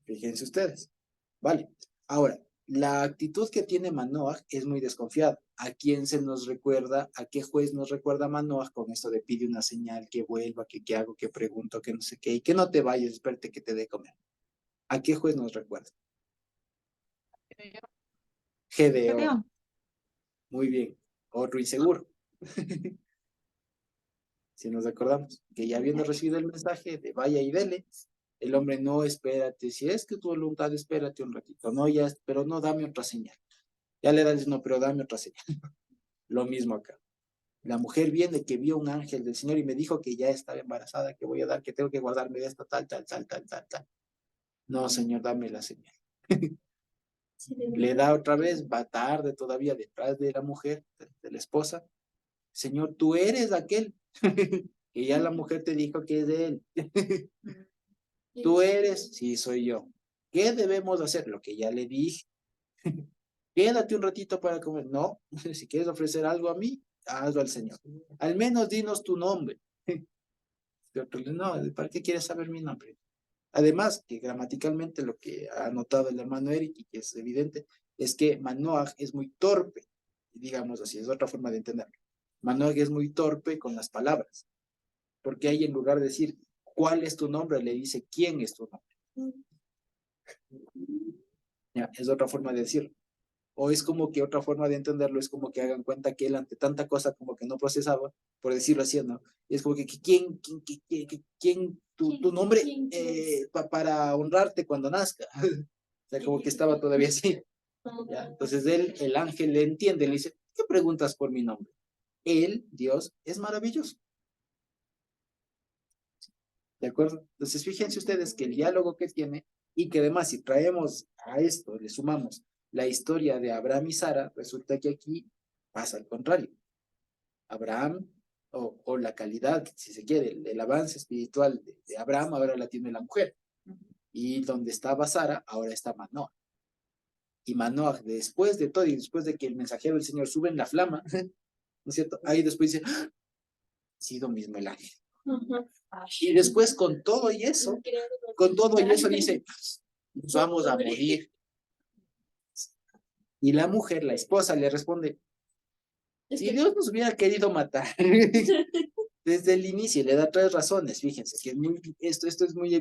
Fíjense ustedes. Vale. Ahora, la actitud que tiene Manoah es muy desconfiada. ¿A quién se nos recuerda? ¿A qué juez nos recuerda Manoah con esto de pide una señal, que vuelva, que qué hago, que pregunto, que no sé qué, y que no te vayas, espérate que te dé comer? ¿A qué juez nos recuerda? Gedeón. Gedeón. Muy bien. Otro inseguro. Si nos acordamos, que ya habiendo recibido el mensaje de vaya y dele, el hombre no, espérate, si es que tu voluntad, espérate un ratito, no, ya, pero no, dame otra señal. Ya le das, no, pero dame otra señal. Lo mismo acá. La mujer viene que vio un ángel del Señor y me dijo que ya estaba embarazada, que voy a dar, que tengo que guardarme de esto, tal. No, Señor, dame la señal. Le da otra vez, va tarde todavía detrás de la mujer, de la esposa. Señor, tú eres aquel que ya la mujer te dijo que es de él. Tú eres, sí, soy yo. ¿Qué debemos hacer? Lo que ya le dije. Quédate un ratito para comer. No, si quieres ofrecer algo a mí, hazlo al Señor. Al menos dinos tu nombre. No, ¿para qué quieres saber mi nombre? Además, que gramaticalmente lo que ha notado el hermano Eric, y que es evidente, es que Manoah es muy torpe, digamos así, es otra forma de entenderlo. Manoah es muy torpe con las palabras, porque ahí en lugar de decir, ¿cuál es tu nombre?, le dice, ¿quién es tu nombre? Ya, es otra forma de decirlo. O es como que otra forma de entenderlo es como que hagan cuenta que él ante tanta cosa como que no procesaba, por decirlo así, ¿no? Y es como que ¿quién tu nombre para honrarte cuando nazca? O sea, como que estaba todavía así. ¿Ya? Entonces él, el ángel le entiende, le dice, ¿qué preguntas por mi nombre? Él, Dios, es maravilloso. ¿De acuerdo? Entonces fíjense ustedes que el diálogo que tiene, y que además si traemos a esto, le sumamos la historia de Abraham y Sara, resulta que aquí pasa al contrario. Abraham, o la calidad, si se quiere, el avance espiritual de Abraham, ahora la tiene la mujer. Y donde estaba Sara, ahora está Manoah. Y Manoah, después de todo, y después de que el mensajero del Señor sube en la flama, ¿no es cierto? Ahí después dice, ¡ah! Ha sido mismo el ángel. Y después con todo y eso dice, nos vamos a morir. Y la mujer, la esposa, le responde, si Dios nos hubiera querido matar desde el inicio, le da 3 razones, fíjense, que esto es muy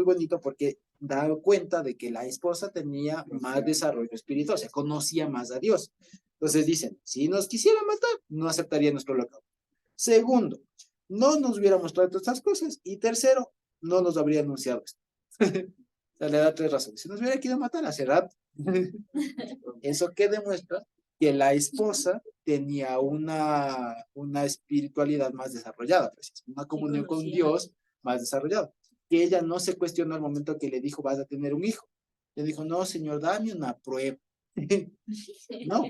bonito porque da cuenta de que la esposa tenía más desarrollo espiritual, o sea, conocía más a Dios. Entonces dicen, si nos quisiera matar, no aceptaría nuestro holocausto. Segundo, no nos hubiera mostrado todas estas cosas. Y tercero, no nos habría anunciado esto. O sea, le da 3 razones. Si nos hubiera querido matar hace rato. Eso que demuestra que la esposa tenía una espiritualidad más desarrollada, pues, una comunión con Dios más desarrollada. Que ella no se cuestionó al momento que le dijo, vas a tener un hijo. Le dijo, no, Señor, dame una prueba. No,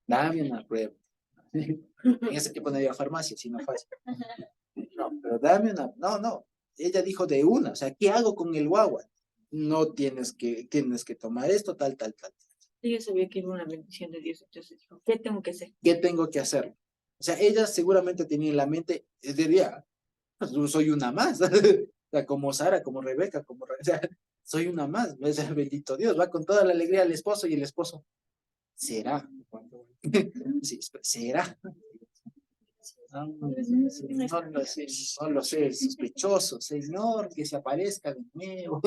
dame una prueba. En ese tiempo no había farmacia, sino fácil. No, pero dame una, no. Ella dijo de una, o sea, ¿qué hago con el guagua? No tienes que tomar esto, tal. Ella sabía que era una bendición de Dios, entonces dijo, ¿qué tengo que hacer? ¿Qué tengo que hacer? O sea, ella seguramente tenía en la mente, diría, pues, soy una más, o sea, como Sara, como Rebeca, o sea, soy una más, o sea, bendito Dios, va con toda la alegría al esposo y el esposo, ¿será? Sí, será. No lo sé, sospechoso, Señor, que se aparezca de nuevo.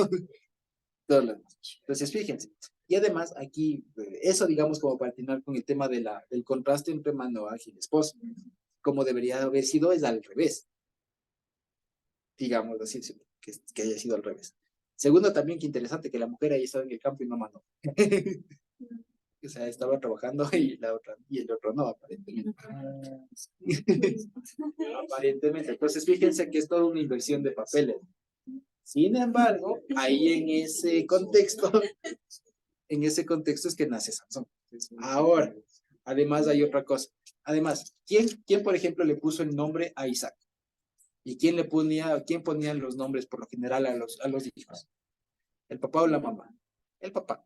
Todo lo demás. Entonces, fíjense. Y además, aquí, eso digamos como para terminar con el tema del contraste entre Manoah y el esposo. Como debería haber sido, es al revés. Digamos así, que haya sido al revés. Segundo, también que interesante que la mujer ahí estaba en el campo y no Manoah. O sea, estaba trabajando y el otro no, aparentemente. Aparentemente. Entonces, fíjense que es toda una inversión de papeles. Sin embargo, ahí en ese contexto es que nace Sansón. Ahora, además hay otra cosa. Además, ¿quién por ejemplo le puso el nombre a Isaac? ¿Y quién ponían los nombres por lo general a los hijos? ¿El papá o la mamá? El papá.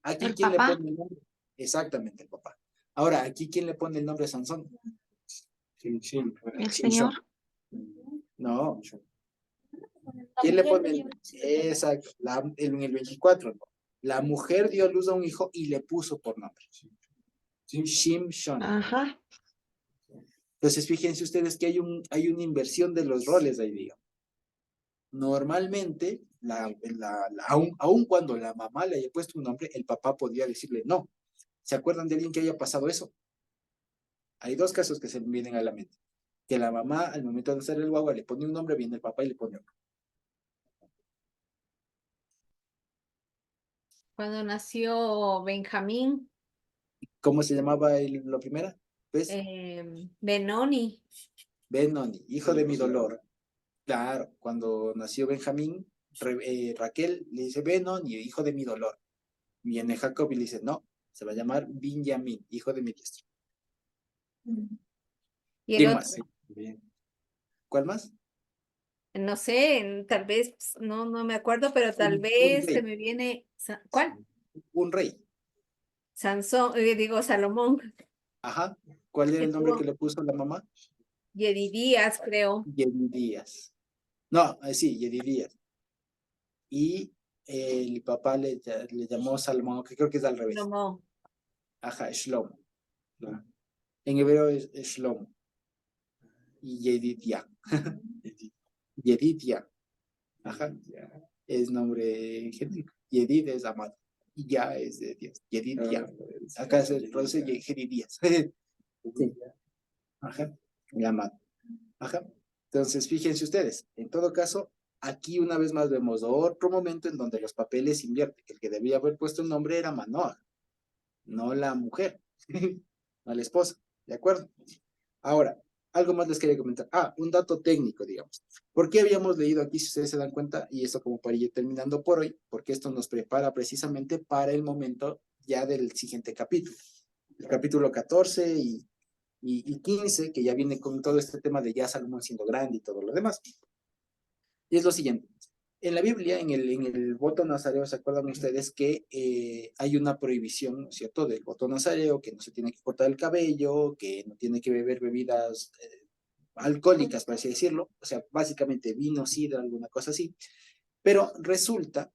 ¿Aquí quién le pone el nombre? Exactamente, el papá. Ahora, ¿aquí quién le pone el nombre a Sansón? El Señor. No. ¿Quién le pone? Exacto, en el 24, ¿no? La mujer dio a luz a un hijo y le puso por nombre. Shimshon. Ajá. Entonces, fíjense ustedes que hay una inversión de los roles ahí, digamos. Normalmente, aun cuando la mamá le haya puesto un nombre, el papá podría decirle no. ¿Se acuerdan de alguien que haya pasado eso? Hay 2 casos que se me vienen a la mente. Que la mamá, al momento de hacer el guagua, le pone un nombre, viene el papá y le pone otro. Cuando nació Benjamín, ¿Cómo se llamaba la primera? ¿Ves? Benoni. Benoni, hijo de mi dolor. Claro, cuando nació Benjamín, Raquel le dice Benoni, hijo de mi dolor. Viene Jacob y le dice, no, se va a llamar Benjamín, hijo de mi diestra. Y el ¿Quién otro, más? ¿Cuál más? no sé, tal vez, no me acuerdo, pero tal Un vez rey. se me viene, ¿cuál? Un rey. Sansón, digo Salomón, Ajá. ¿Cuál era que el nombre que tuvo le puso la mamá? Yedidías, creo. Yedidías. No, sí, Yedidías. y el papá le llamó Salomón, que creo que es al revés. Shlomo. Ajá, Shlomo. ¿No? En hebreo es Shlomo. Y Yedidia. Yedidia. Ajá. Es nombre genérico. Yedid es amado. Y ya es de Dios. Yedidia. Acá se produce Yedidias. Sí. Ajá. El amado. Ajá. Entonces, fíjense ustedes. En todo caso, aquí una vez más vemos otro momento en donde los papeles invierten. El que debía haber puesto el nombre era Manoah, no la mujer, no la esposa. ¿De acuerdo? Ahora, algo más les quería comentar. Un dato técnico, digamos. ¿Por qué habíamos leído aquí, si ustedes se dan cuenta, y esto como para ir terminando por hoy, porque esto nos prepara precisamente para el momento ya del siguiente capítulo. El capítulo 14 y 15, que ya viene con todo este tema de ya Salomón siendo grande y todo lo demás. Y es lo siguiente. En la Biblia, en el voto nazareo, ¿se acuerdan ustedes que hay una prohibición, ¿no es cierto?, del voto nazareo, que no se tiene que cortar el cabello, que no tiene que beber bebidas alcohólicas, por así decirlo, o sea, básicamente vino, sidra, alguna cosa así. Pero resulta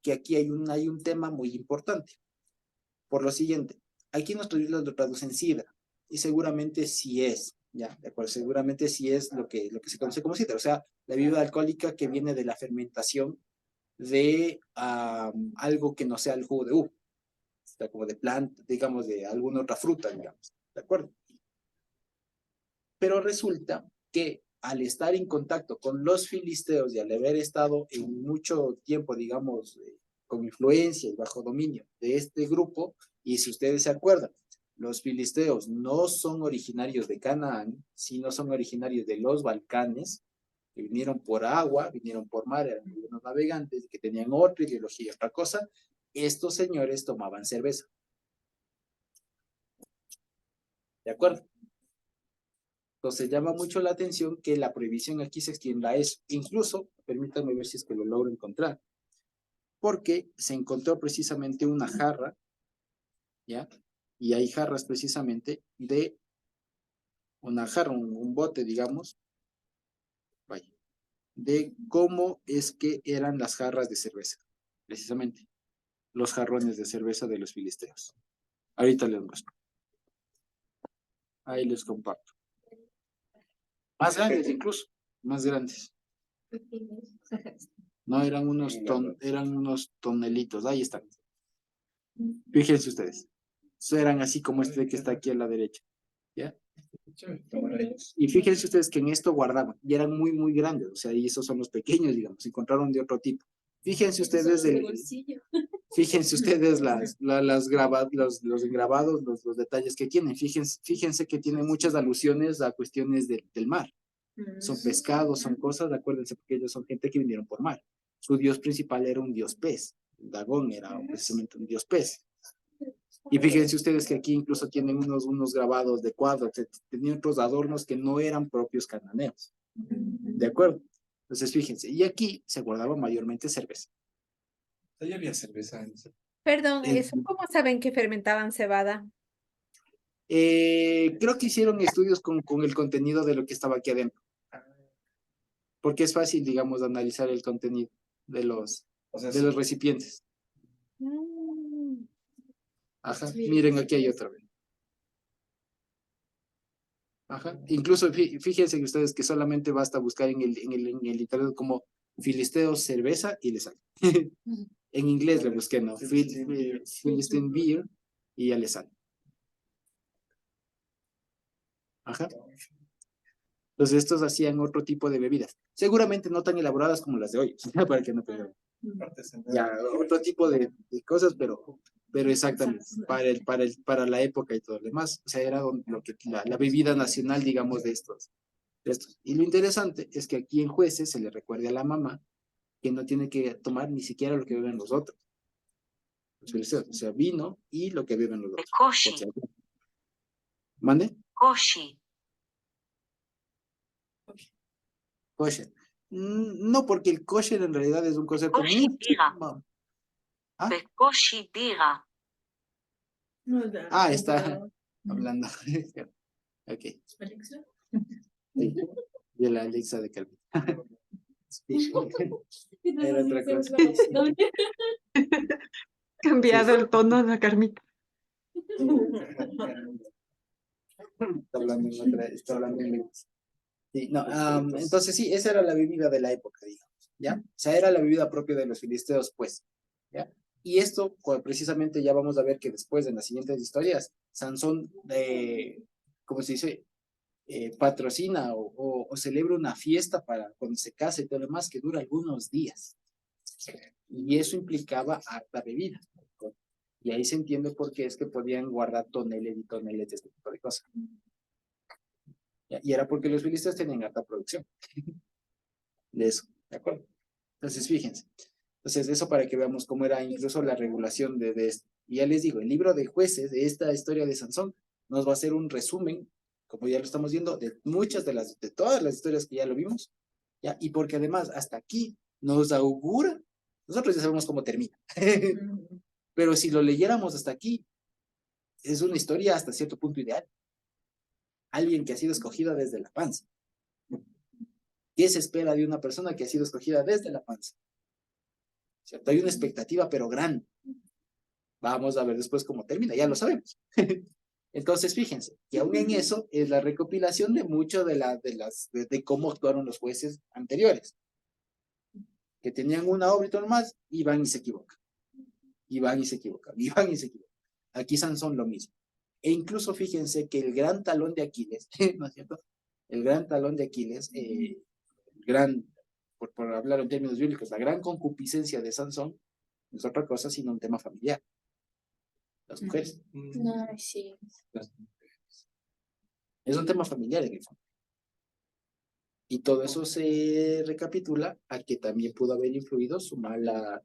que aquí hay un tema muy importante. Por lo siguiente, aquí nuestros libros lo traducen sidra, y seguramente sí es, ya, de acuerdo, seguramente sí es lo que se conoce como sidra, o sea, la bebida alcohólica que viene de la fermentación de algo que no sea el jugo de uva, o sea, como de planta, digamos, de alguna otra fruta, digamos, ¿de acuerdo? Pero resulta que al estar en contacto con los filisteos y al haber estado en mucho tiempo, digamos, con influencia y bajo dominio de este grupo, y si ustedes se acuerdan, los filisteos no son originarios de Canaán, sino son originarios de los Balcanes, que vinieron por agua, vinieron por mar, eran unos navegantes que tenían otra ideología y otra cosa. Estos señores tomaban cerveza. ¿De acuerdo? Entonces llama mucho la atención que la prohibición aquí se extienda a eso. Incluso, permítanme ver si es que lo logro encontrar, porque se encontró precisamente una jarra, ¿ya? Y hay jarras precisamente de una jarra, un bote, digamos, vaya, de cómo es que eran las jarras de cerveza, precisamente, los jarrones de cerveza de los filisteos. Ahorita les muestro. Ahí les comparto. Más grandes incluso, más grandes. No, eran unos tonelitos, ahí están. Fíjense ustedes. Eran así como este que está aquí a la derecha. ¿Ya? Y fíjense ustedes que en esto guardaban, y eran muy, muy grandes, o sea, y esos son los pequeños, digamos, encontraron de otro tipo. Fíjense ustedes fíjense ustedes los engrabados, los detalles que tienen. Fíjense que tienen muchas alusiones a cuestiones del mar. Son pescados, son cosas, acuérdense, porque ellos son gente que vinieron por mar. Su dios principal era un dios pez. Dagón era precisamente un dios pez. Y fíjense ustedes que aquí incluso tienen unos grabados de cuadros, tenían otros adornos que no eran propios cananeos. ¿De acuerdo? Entonces fíjense, y aquí se guardaba mayormente cerveza. Ya había cerveza. Perdón, ¿cómo saben que fermentaban cebada? Creo que hicieron estudios con el contenido de lo que estaba aquí adentro. Porque es fácil, digamos, analizar el contenido de los recipientes. Ajá, miren, aquí hay otra vez. Ajá, incluso fíjense que ustedes que solamente basta buscar en el internet como filisteos cerveza y les sale. En inglés le busqué, ¿no? Philistine beer y ya le sale. Ajá. Entonces estos hacían otro tipo de bebidas. Seguramente no tan elaboradas como las de hoy, para que no peguen. Ya, otro tipo de cosas, pero exactamente, para la época y todo lo demás. O sea, era lo que la bebida nacional, digamos, de estos. Y lo interesante es que aquí en Jueces se le recuerde a la mamá que no tiene que tomar ni siquiera lo que beben los otros. O sea, vino y lo que beben los otros. Koshi. ¿Mande? Koshi. Kosher. No, porque el kosher en realidad es un concepto Koshi muy... biga. ¿Ah? Koshi biga. Está hablando. Ok. Sí, de la Alexa de Calvin. Sí. Era otra cosa. Cambiado el tono de la Carmita. Está hablando en otra, está hablando en lenguas. Sí, no, entonces sí, esa era la bebida de la época, digamos, ¿ya? O sea, era la bebida propia de los filisteos, pues, ¿ya? Y esto, precisamente ya vamos a ver que después, en las siguientes historias, Sansón, ¿cómo se dice? Patrocina o celebra una fiesta para cuando se case y todo lo demás que dura algunos días. Y eso implicaba harta bebida. Y ahí se entiende por qué es que podían guardar toneles y toneles de este tipo de cosas. Y era porque los filisteos tenían harta producción de eso, ¿de acuerdo? Entonces, fíjense. Entonces, eso para que veamos cómo era incluso la regulación de esto. Y ya les digo, el libro de Jueces, de esta historia de Sansón, nos va a hacer un resumen, como ya lo estamos viendo, de muchas de todas las historias que ya lo vimos, ¿ya? Y porque además, hasta aquí nos augura, nosotros ya sabemos cómo termina. Pero si lo leyéramos hasta aquí, es una historia hasta cierto punto ideal. Alguien que ha sido escogida desde la panza. ¿Qué se espera de una persona que ha sido escogida desde la panza? ¿Cierto? Hay una expectativa, pero grande. Vamos a ver después cómo termina, ya lo sabemos. Entonces, fíjense, que aún en eso es la recopilación de mucho de cómo actuaron los jueces anteriores. Que tenían una obra y todo más, y van y se equivocan. Y van y se equivocan, y van y se equivocan. Aquí Sansón lo mismo. E incluso fíjense que el gran talón de Aquiles, ¿no es cierto? El gran talón de Aquiles, por hablar en términos bíblicos, la gran concupiscencia de Sansón no es otra cosa sino un tema familiar. Las mujeres. No, sí. Las mujeres. Es un tema familiar en el fondo. Y todo eso se recapitula a que también pudo haber influido su mala,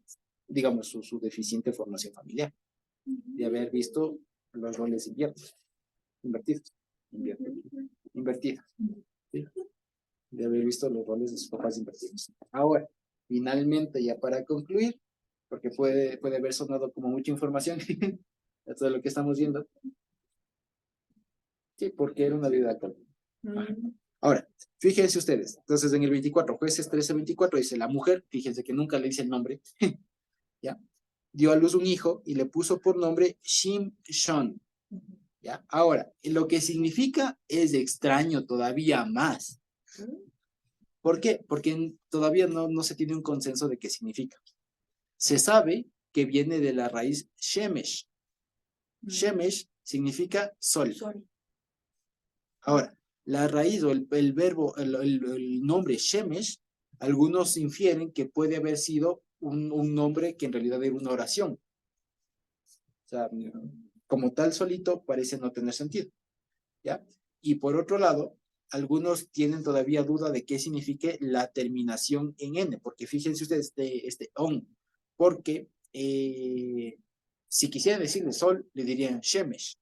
digamos, su deficiente formación familiar. De haber visto los roles invertidos. ¿Sí? De haber visto los roles de sus papás invertidos. Ahora, finalmente, ya para concluir, porque puede haber sonado como mucha información de todo lo que estamos viendo. Sí, porque era una vida actual. Ahora, fíjense ustedes, entonces en el 24, Jueces 13:24 dice, la mujer, fíjense que nunca le dice el nombre, ¿ya? Dio a luz un hijo y le puso por nombre Shimshon, ¿ya? Ahora, lo que significa es extraño todavía más. ¿Por qué? Porque todavía no se tiene un consenso de qué significa. Se sabe que viene de la raíz Shemesh. Shemesh significa sol. Ahora, la raíz o el verbo, el nombre Shemesh, algunos infieren que puede haber sido un nombre que en realidad era una oración. O sea, como tal solito parece no tener sentido, ¿ya? Y por otro lado, algunos tienen todavía duda de qué signifique la terminación en N, porque fíjense ustedes, on, porque si quisieran decirle sol, le dirían Shemesh,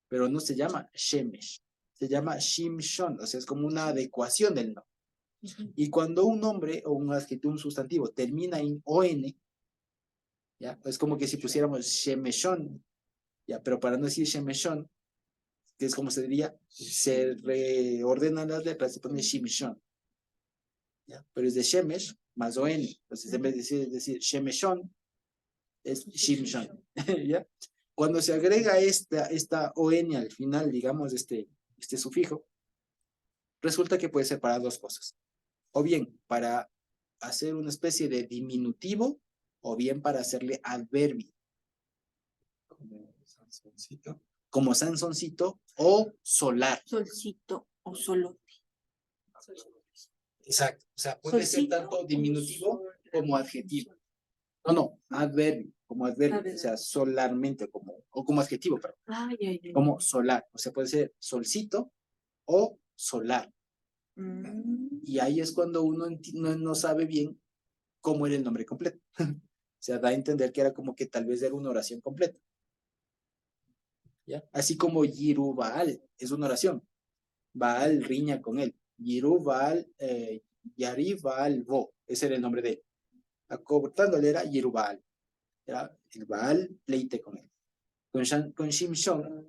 pero no se llama Shemesh, se llama Shimshon, o sea, es como una adecuación del nombre. Y cuando un nombre o un adjetivo, un sustantivo, termina en ON, ¿ya? Es como que si pusiéramos Shemeshon, ¿ya? Pero para no decir Shemeshon, que es como se diría, se reordenan las letras, se pone Shimshon, ¿ya? Pero es de Shemesh más ON, entonces en vez de decir Shemeshon, es Shimshon, ¿ya? Cuando se agrega esta ON al final, digamos, este sufijo, resulta que puede ser para dos cosas. O bien para hacer una especie de diminutivo, o bien para hacerle adverbio. Como Sansoncito o solar. Solcito o solote. Exacto. O sea, puede ser tanto diminutivo como adjetivo. No, adverbio, como adverbio, o sea, solarmente, o como adjetivo, perdón. Como solar, o sea, puede ser solcito o solar. Y ahí es cuando uno no sabe bien cómo era el nombre completo. O sea, da a entender que era como que tal vez era una oración completa. ¿Ya? Así como Yirubaal es una oración. Baal riña con él. Yirubaal, Yaribaal Bo, ese era el nombre de él. Acortándole era Yirubaal. ¿Ya? El Baal pleite con él. Con Shimshon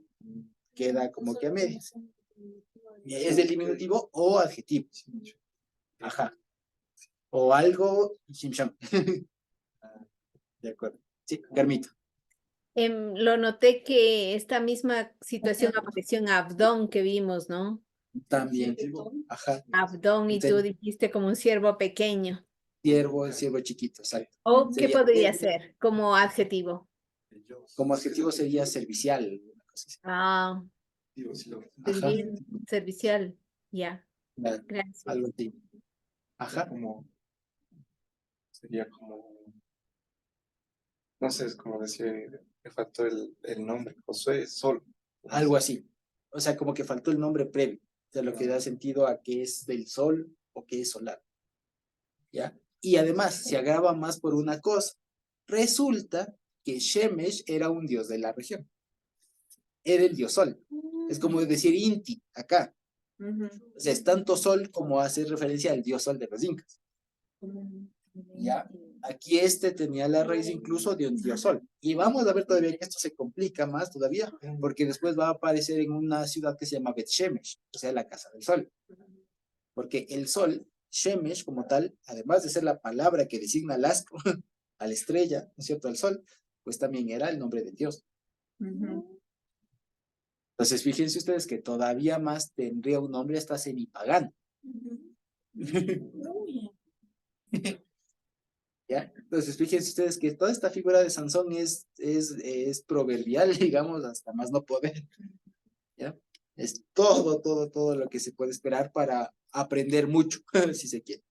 queda como que a medias. Es del diminutivo o adjetivo. Ajá. O algo, Shimsham. De acuerdo. Sí, Carmito. Lo noté que esta misma situación apareció en Abdón que vimos, ¿no? También. Ajá. Abdón y tú dijiste como un ciervo pequeño. Siervo, el siervo chiquito, exacto. ¿O qué Sería- podría ser como adjetivo? Como adjetivo sería servicial. Una cosa así. Ah, Ajá. servicial. Ya, Nada, gracias. algo así. Ajá. Como, sería como, no sé, es como decir, me faltó el nombre, Josué Sol. Algo así. O sea, como que faltó el nombre previo. O sea, lo que da sentido a que es del sol o que es solar. ¿Ya? Y además se agrava más por una cosa. Resulta que Shemesh era un dios de la región. Era el dios sol. Es como decir Inti acá. O sea, es tanto sol como hacer referencia al dios sol de los incas. ¿Ya? Aquí este tenía la raíz incluso de un dios sol. Y vamos a ver todavía que esto se complica más todavía, porque después va a aparecer en una ciudad que se llama Bet Shemesh, o sea, la casa del sol. Porque el sol, Shemesh como tal, además de ser la palabra que designa al astro, a la estrella, ¿no es cierto?, al sol, pues también era el nombre de Dios. Entonces, fíjense ustedes que todavía más tendría un nombre hasta semipagano. ¿Ya? Entonces, fíjense ustedes que toda esta figura de Sansón es proverbial, digamos, hasta más no poder. ¿Ya? Es todo lo que se puede esperar para aprender mucho, si se quiere.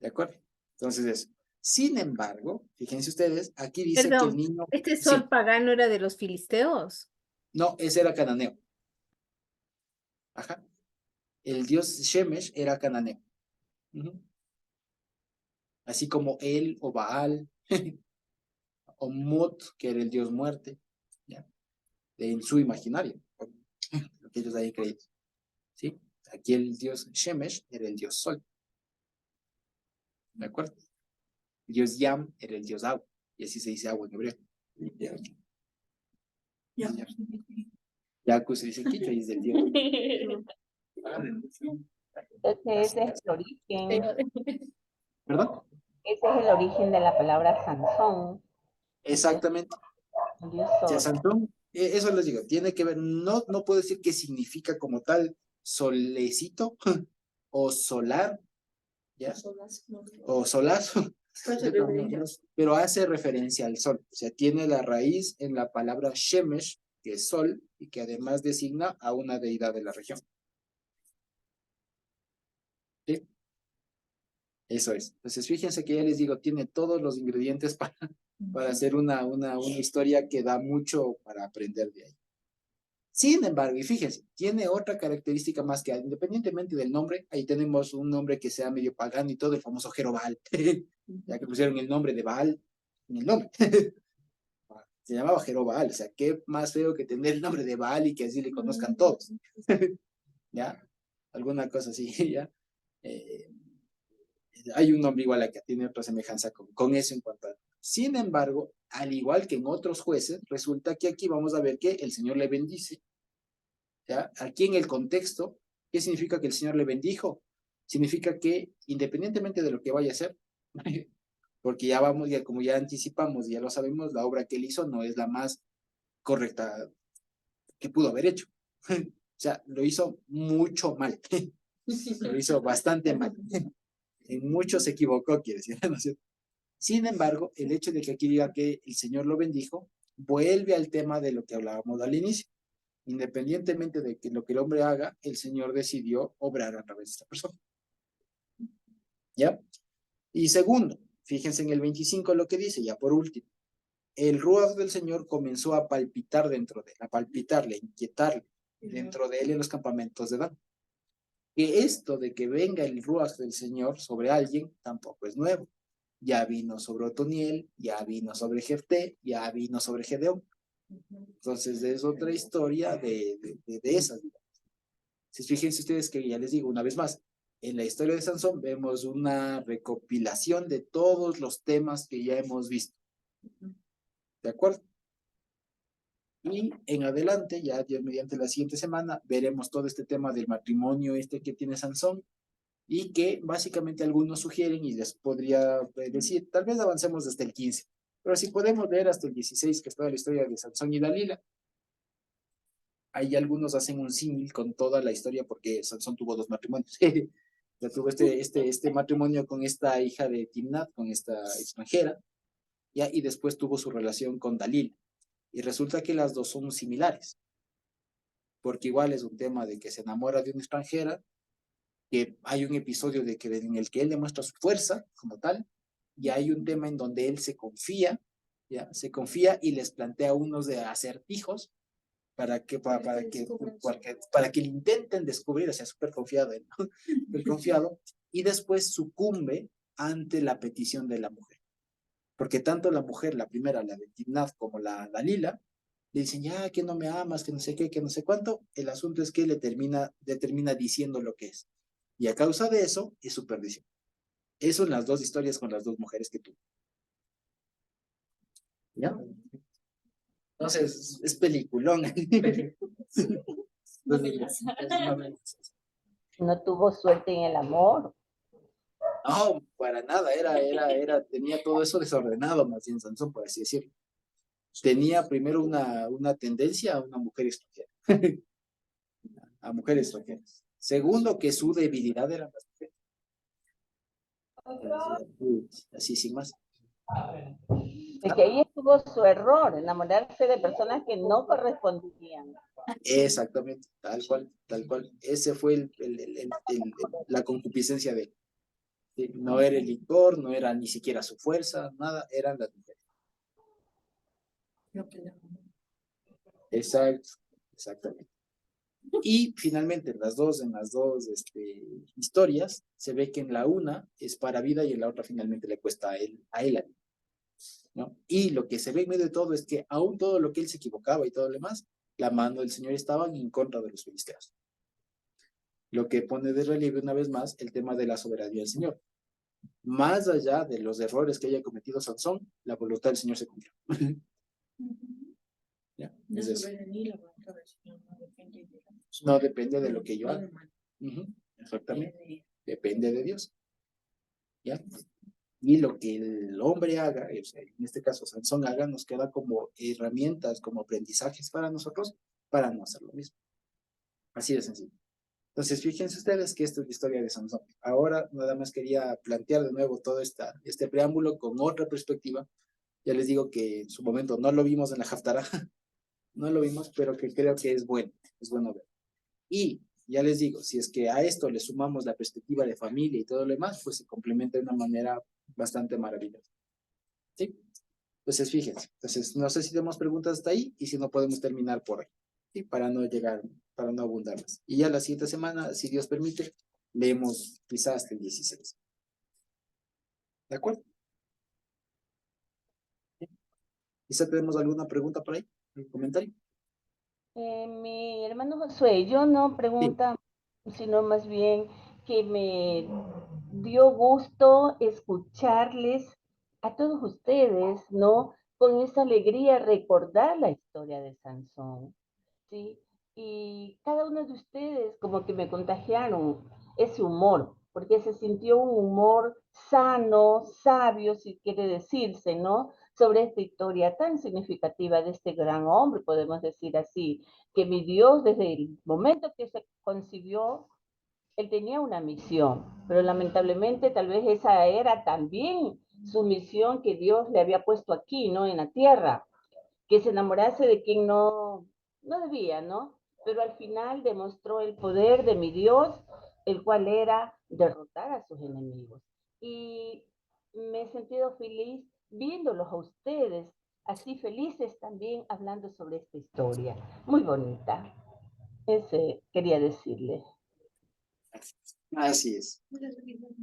¿De acuerdo? Entonces, eso. Sin embargo, fíjense ustedes, aquí dice que el Perdón, niño... ¿este Sí, sol pagano era de los filisteos? no, ese era cananeo. Ajá. El dios Shemesh era cananeo. Ujú. Así como él o Baal, o Mut, que era el dios muerte, ¿ya? En su imaginario, lo que ellos hayan creído. ¿Sí? Aquí el dios Shemesh era el dios sol. ¿De acuerdo? El dios Yam era el dios agua. Y así se dice agua en hebreo. Yaku se dice quichua y es del dios. Entonces, ese es el origen. ¿Perdón? Ese es el origen de la palabra Sansón. Exactamente. Dios O sea, sol. Sansón, eso les digo, tiene que ver, no puedo decir qué significa como tal solecito o solar, ¿ya? O solazo, pero hace referencia al sol. O sea, tiene la raíz en la palabra Shemesh, que es sol, y que además designa a una deidad de la región. ¿Sí? Eso es. Entonces, fíjense que ya les digo, tiene todos los ingredientes para hacer una historia que da mucho para aprender de ahí. Sin embargo, y fíjense, tiene otra característica más que independientemente del nombre, ahí tenemos un nombre que sea medio pagano y todo, el famoso Jerobal, ya que pusieron el nombre de Baal en el nombre. Se llamaba Jerobal, o sea, qué más feo que tener el nombre de Baal y que así le conozcan todos. ¿Ya? Alguna cosa así, ¿ya? Hay un nombre igual acá, tiene otra semejanza con eso en cuanto a... Sin embargo, al igual que en otros jueces, resulta que aquí vamos a ver que el Señor le bendice. ¿Ya? Aquí en el contexto, ¿qué significa que el Señor le bendijo? Significa que independientemente de lo que vaya a hacer, porque ya vamos, ya como ya anticipamos, ya lo sabemos, la obra que él hizo no es la más correcta que pudo haber hecho. O sea, lo hizo mucho mal. Lo hizo bastante mal. En mucho se equivocó, quiere decir, ¿no es cierto? Sin embargo, el hecho de que aquí diga que el Señor lo bendijo, vuelve al tema de lo que hablábamos al inicio. Independientemente de que lo que el hombre haga, el Señor decidió obrar a través de esta persona. ¿Ya? Y segundo, fíjense en el 25 lo que dice, ya por último. El ruaj del Señor comenzó a palpitar dentro de él, a palpitarle, a inquietarle dentro de él en los campamentos de Dan. Que esto de que venga el ruaj del Señor sobre alguien tampoco es nuevo. Ya vino sobre Otoniel, ya vino sobre Jefté, ya vino sobre Gedeón. Entonces es otra historia de esas. Si fíjense ustedes que ya les digo una vez más, en la historia de Sansón vemos una recopilación de todos los temas que ya hemos visto. ¿De acuerdo? Y en adelante, ya Dios mediante la siguiente semana, veremos todo este tema del matrimonio que tiene Sansón y que básicamente algunos sugieren, y les podría decir, tal vez avancemos hasta el 15, pero si podemos leer hasta el 16, que es toda la historia de Sansón y Dalila, ahí algunos hacen un símil con toda la historia porque Sansón tuvo 2 matrimonios. Ya tuvo este matrimonio con esta hija de Timnat, con esta extranjera, ¿ya? Y después tuvo su relación con Dalila. Y resulta que las dos son similares, porque igual es un tema de que se enamora de una extranjera, que hay un episodio en el que él demuestra su fuerza como tal, y hay un tema en donde él se confía, ¿ya? Se confía y les plantea unos de acertijos para que le intenten descubrir, o sea, súper confiado, ¿no? El confiado, y después sucumbe ante la petición de la mujer. Porque tanto la mujer, la primera, la de Timnat, como la Dalila, le dicen, ya, que no me amas, que no sé qué, que no sé cuánto. El asunto es que le termina diciendo lo que es. Y a causa de eso, es su perdición. Eso en las 2 historias con las 2 mujeres que tuvo. ¿Ya? Entonces, es peliculón. No tuvo suerte en el amor. No, para nada, tenía todo eso desordenado, más bien Sansón, por así decirlo. Tenía primero una tendencia a una mujer extranjera, a mujeres extranjeras. Segundo, que su debilidad eran las mujeres. Así sin más. Es que ahí estuvo su error, enamorarse de personas que no correspondían. Exactamente, tal cual. Ese fue la concupiscencia de él. Sí, no era el licor, no era ni siquiera su fuerza, nada, eran las mujeres. Exactamente. Y finalmente en las dos historias se ve que en la una es para vida y en la otra finalmente le cuesta a él, ¿no? Y lo que se ve en medio de todo es que aún todo lo que él se equivocaba y todo lo demás, la mano del Señor estaba en contra de los filisteos. Lo que pone de relieve una vez más el tema de la soberanía del Señor. Más allá de los errores que haya cometido Sansón, la voluntad del Señor se cumplió. ¿Ya? Es eso. No depende de lo que yo haga. Exactamente. Depende de Dios. ¿Ya? Y lo que el hombre haga, o sea, en este caso Sansón haga, nos queda como herramientas, como aprendizajes para nosotros, para no hacer lo mismo. Así de sencillo. Entonces, fíjense ustedes que esta es la historia de Sansón. Ahora, nada más quería plantear de nuevo todo este preámbulo con otra perspectiva. Ya les digo que en su momento no lo vimos en la Haftarah, no lo vimos, pero que creo que es bueno ver. Y ya les digo, si es que a esto le sumamos la perspectiva de familia y todo lo demás, pues se complementa de una manera bastante maravillosa. ¿Sí? Entonces, fíjense. Entonces, no sé si tenemos preguntas hasta ahí y si no podemos terminar por ahí. ¿Sí? Para no abundar más. Y ya la siguiente semana, si Dios permite, leemos quizás hasta el 16. ¿De acuerdo? ¿Sí? ¿Quizá tenemos alguna pregunta por ahí? ¿Un comentario? Mi hermano Josué, yo no pregunta, sino más bien que me dio gusto escucharles a todos ustedes, ¿no? Con esa alegría recordar la historia de Sansón, ¿sí? Y cada uno de ustedes como que me contagiaron ese humor, porque se sintió un humor sano, sabio, si quiere decirse, ¿no? Sobre esta historia tan significativa de este gran hombre, podemos decir así, que mi Dios desde el momento que se concibió, él tenía una misión, pero lamentablemente tal vez esa era también su misión que Dios le había puesto aquí, ¿no? En la tierra, que se enamorase de quien no debía, ¿no? Pero al final demostró el poder de mi Dios, el cual era derrotar a sus enemigos. Y me he sentido feliz viéndolos a ustedes, así felices también hablando sobre esta historia. Muy bonita. Ese quería decirle. Así es.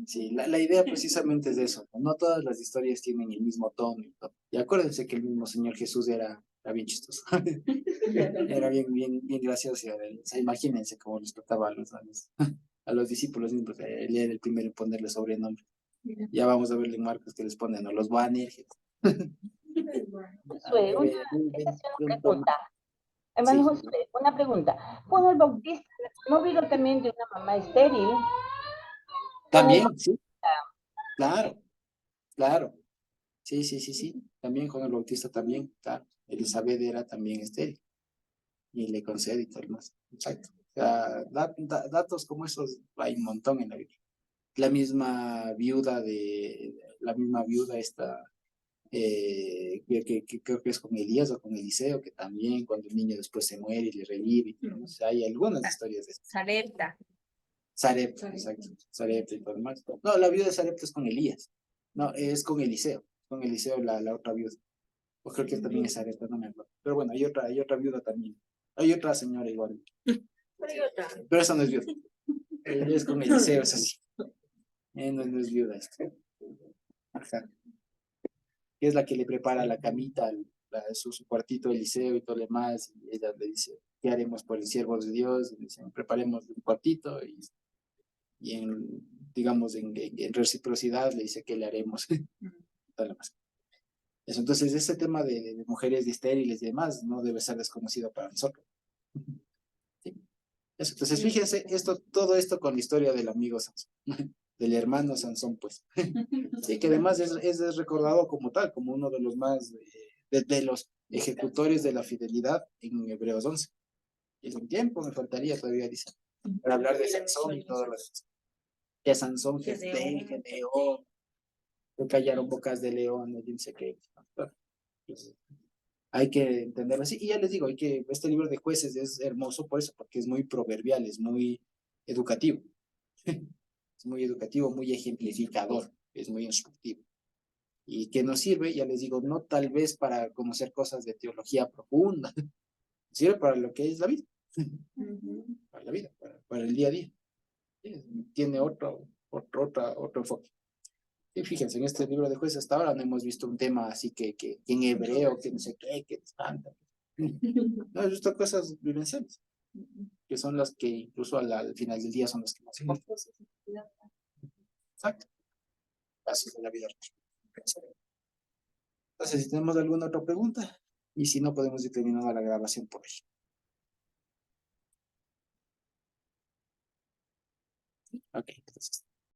Sí, la idea precisamente es de eso. No todas las historias tienen el mismo tono. Y acuérdense que el mismo Señor Jesús era bien chistoso. Era bien gracioso. O sea, imagínense cómo les trataba a los discípulos, porque él era el primero en ponerle sobrenombre. Ya vamos a verle en Marcos que les ponen, ¿no? Los Boanerges. Josué, esta es una pregunta. Hermano Josué, una pregunta. Juan el Bautista, ¿no vino también de una mamá estéril? También, sí, claro, claro. Sí, sí, sí, sí. También Juan el Bautista también, claro. Elizabeth era también estéril y le concede y todo lo más. Exacto. O sea, datos como esos hay un montón en la Biblia. La misma viuda esta, que creo que es con Elías o con Eliseo, que también cuando el niño después se muere y le revive. O sea, hay algunas historias de esto. Sarepta. Sarepta, exacto. Sarepta y todo lo más. No, la viuda de Sarepta es con Elías. No, es con Eliseo. Con Eliseo la otra viuda. O creo que también es Sarepta, no me acuerdo. Pero bueno, hay otra viuda también. Hay otra señora igual. Pero esa no es viuda. Es con Eliseo, es así. No, no es viuda esto. Ajá. Que es la que le prepara la camita, su cuartito de Eliseo y todo lo demás. Y ella le dice, ¿qué haremos por el siervo de Dios? Y le dicen, preparemos un cuartito y digamos, en reciprocidad le dice, ¿qué le haremos? Todo lo demás. Eso, entonces, ese tema de mujeres estériles y demás no debe ser desconocido para nosotros. Sí. Eso, entonces, fíjense, todo esto con la historia del amigo Sansón, del hermano Sansón, pues. Sí, que además es recordado como tal, como uno de los más, de los ejecutores de la fidelidad en Hebreos 11. Y es un tiempo, me faltaría todavía, dice, para hablar de Sansón y todo lo demás. Que Sansón, que Gedeón, que callaron bocas de león, y dice que... Pues, hay que entenderlo así. Y ya les digo, este libro de Jueces es hermoso por eso, porque es muy proverbial, es muy educativo. Es muy educativo, muy ejemplificador, es muy instructivo. Y que nos sirve, ya les digo, no tal vez para conocer cosas de teología profunda, sirve para lo que es la vida. Para la vida, para el día a día. Tiene otro enfoque. Y fíjense, en este libro de Jueces hasta ahora no hemos visto un tema así que en hebreo, que no sé qué, que espanta. No, he visto cosas vivenciales, que son las que incluso al final del día son las que más importan. Exacto. Así es la vida. Entonces, si tenemos alguna otra pregunta, y si no, podemos ir terminando la grabación por hoy. Ok, entonces.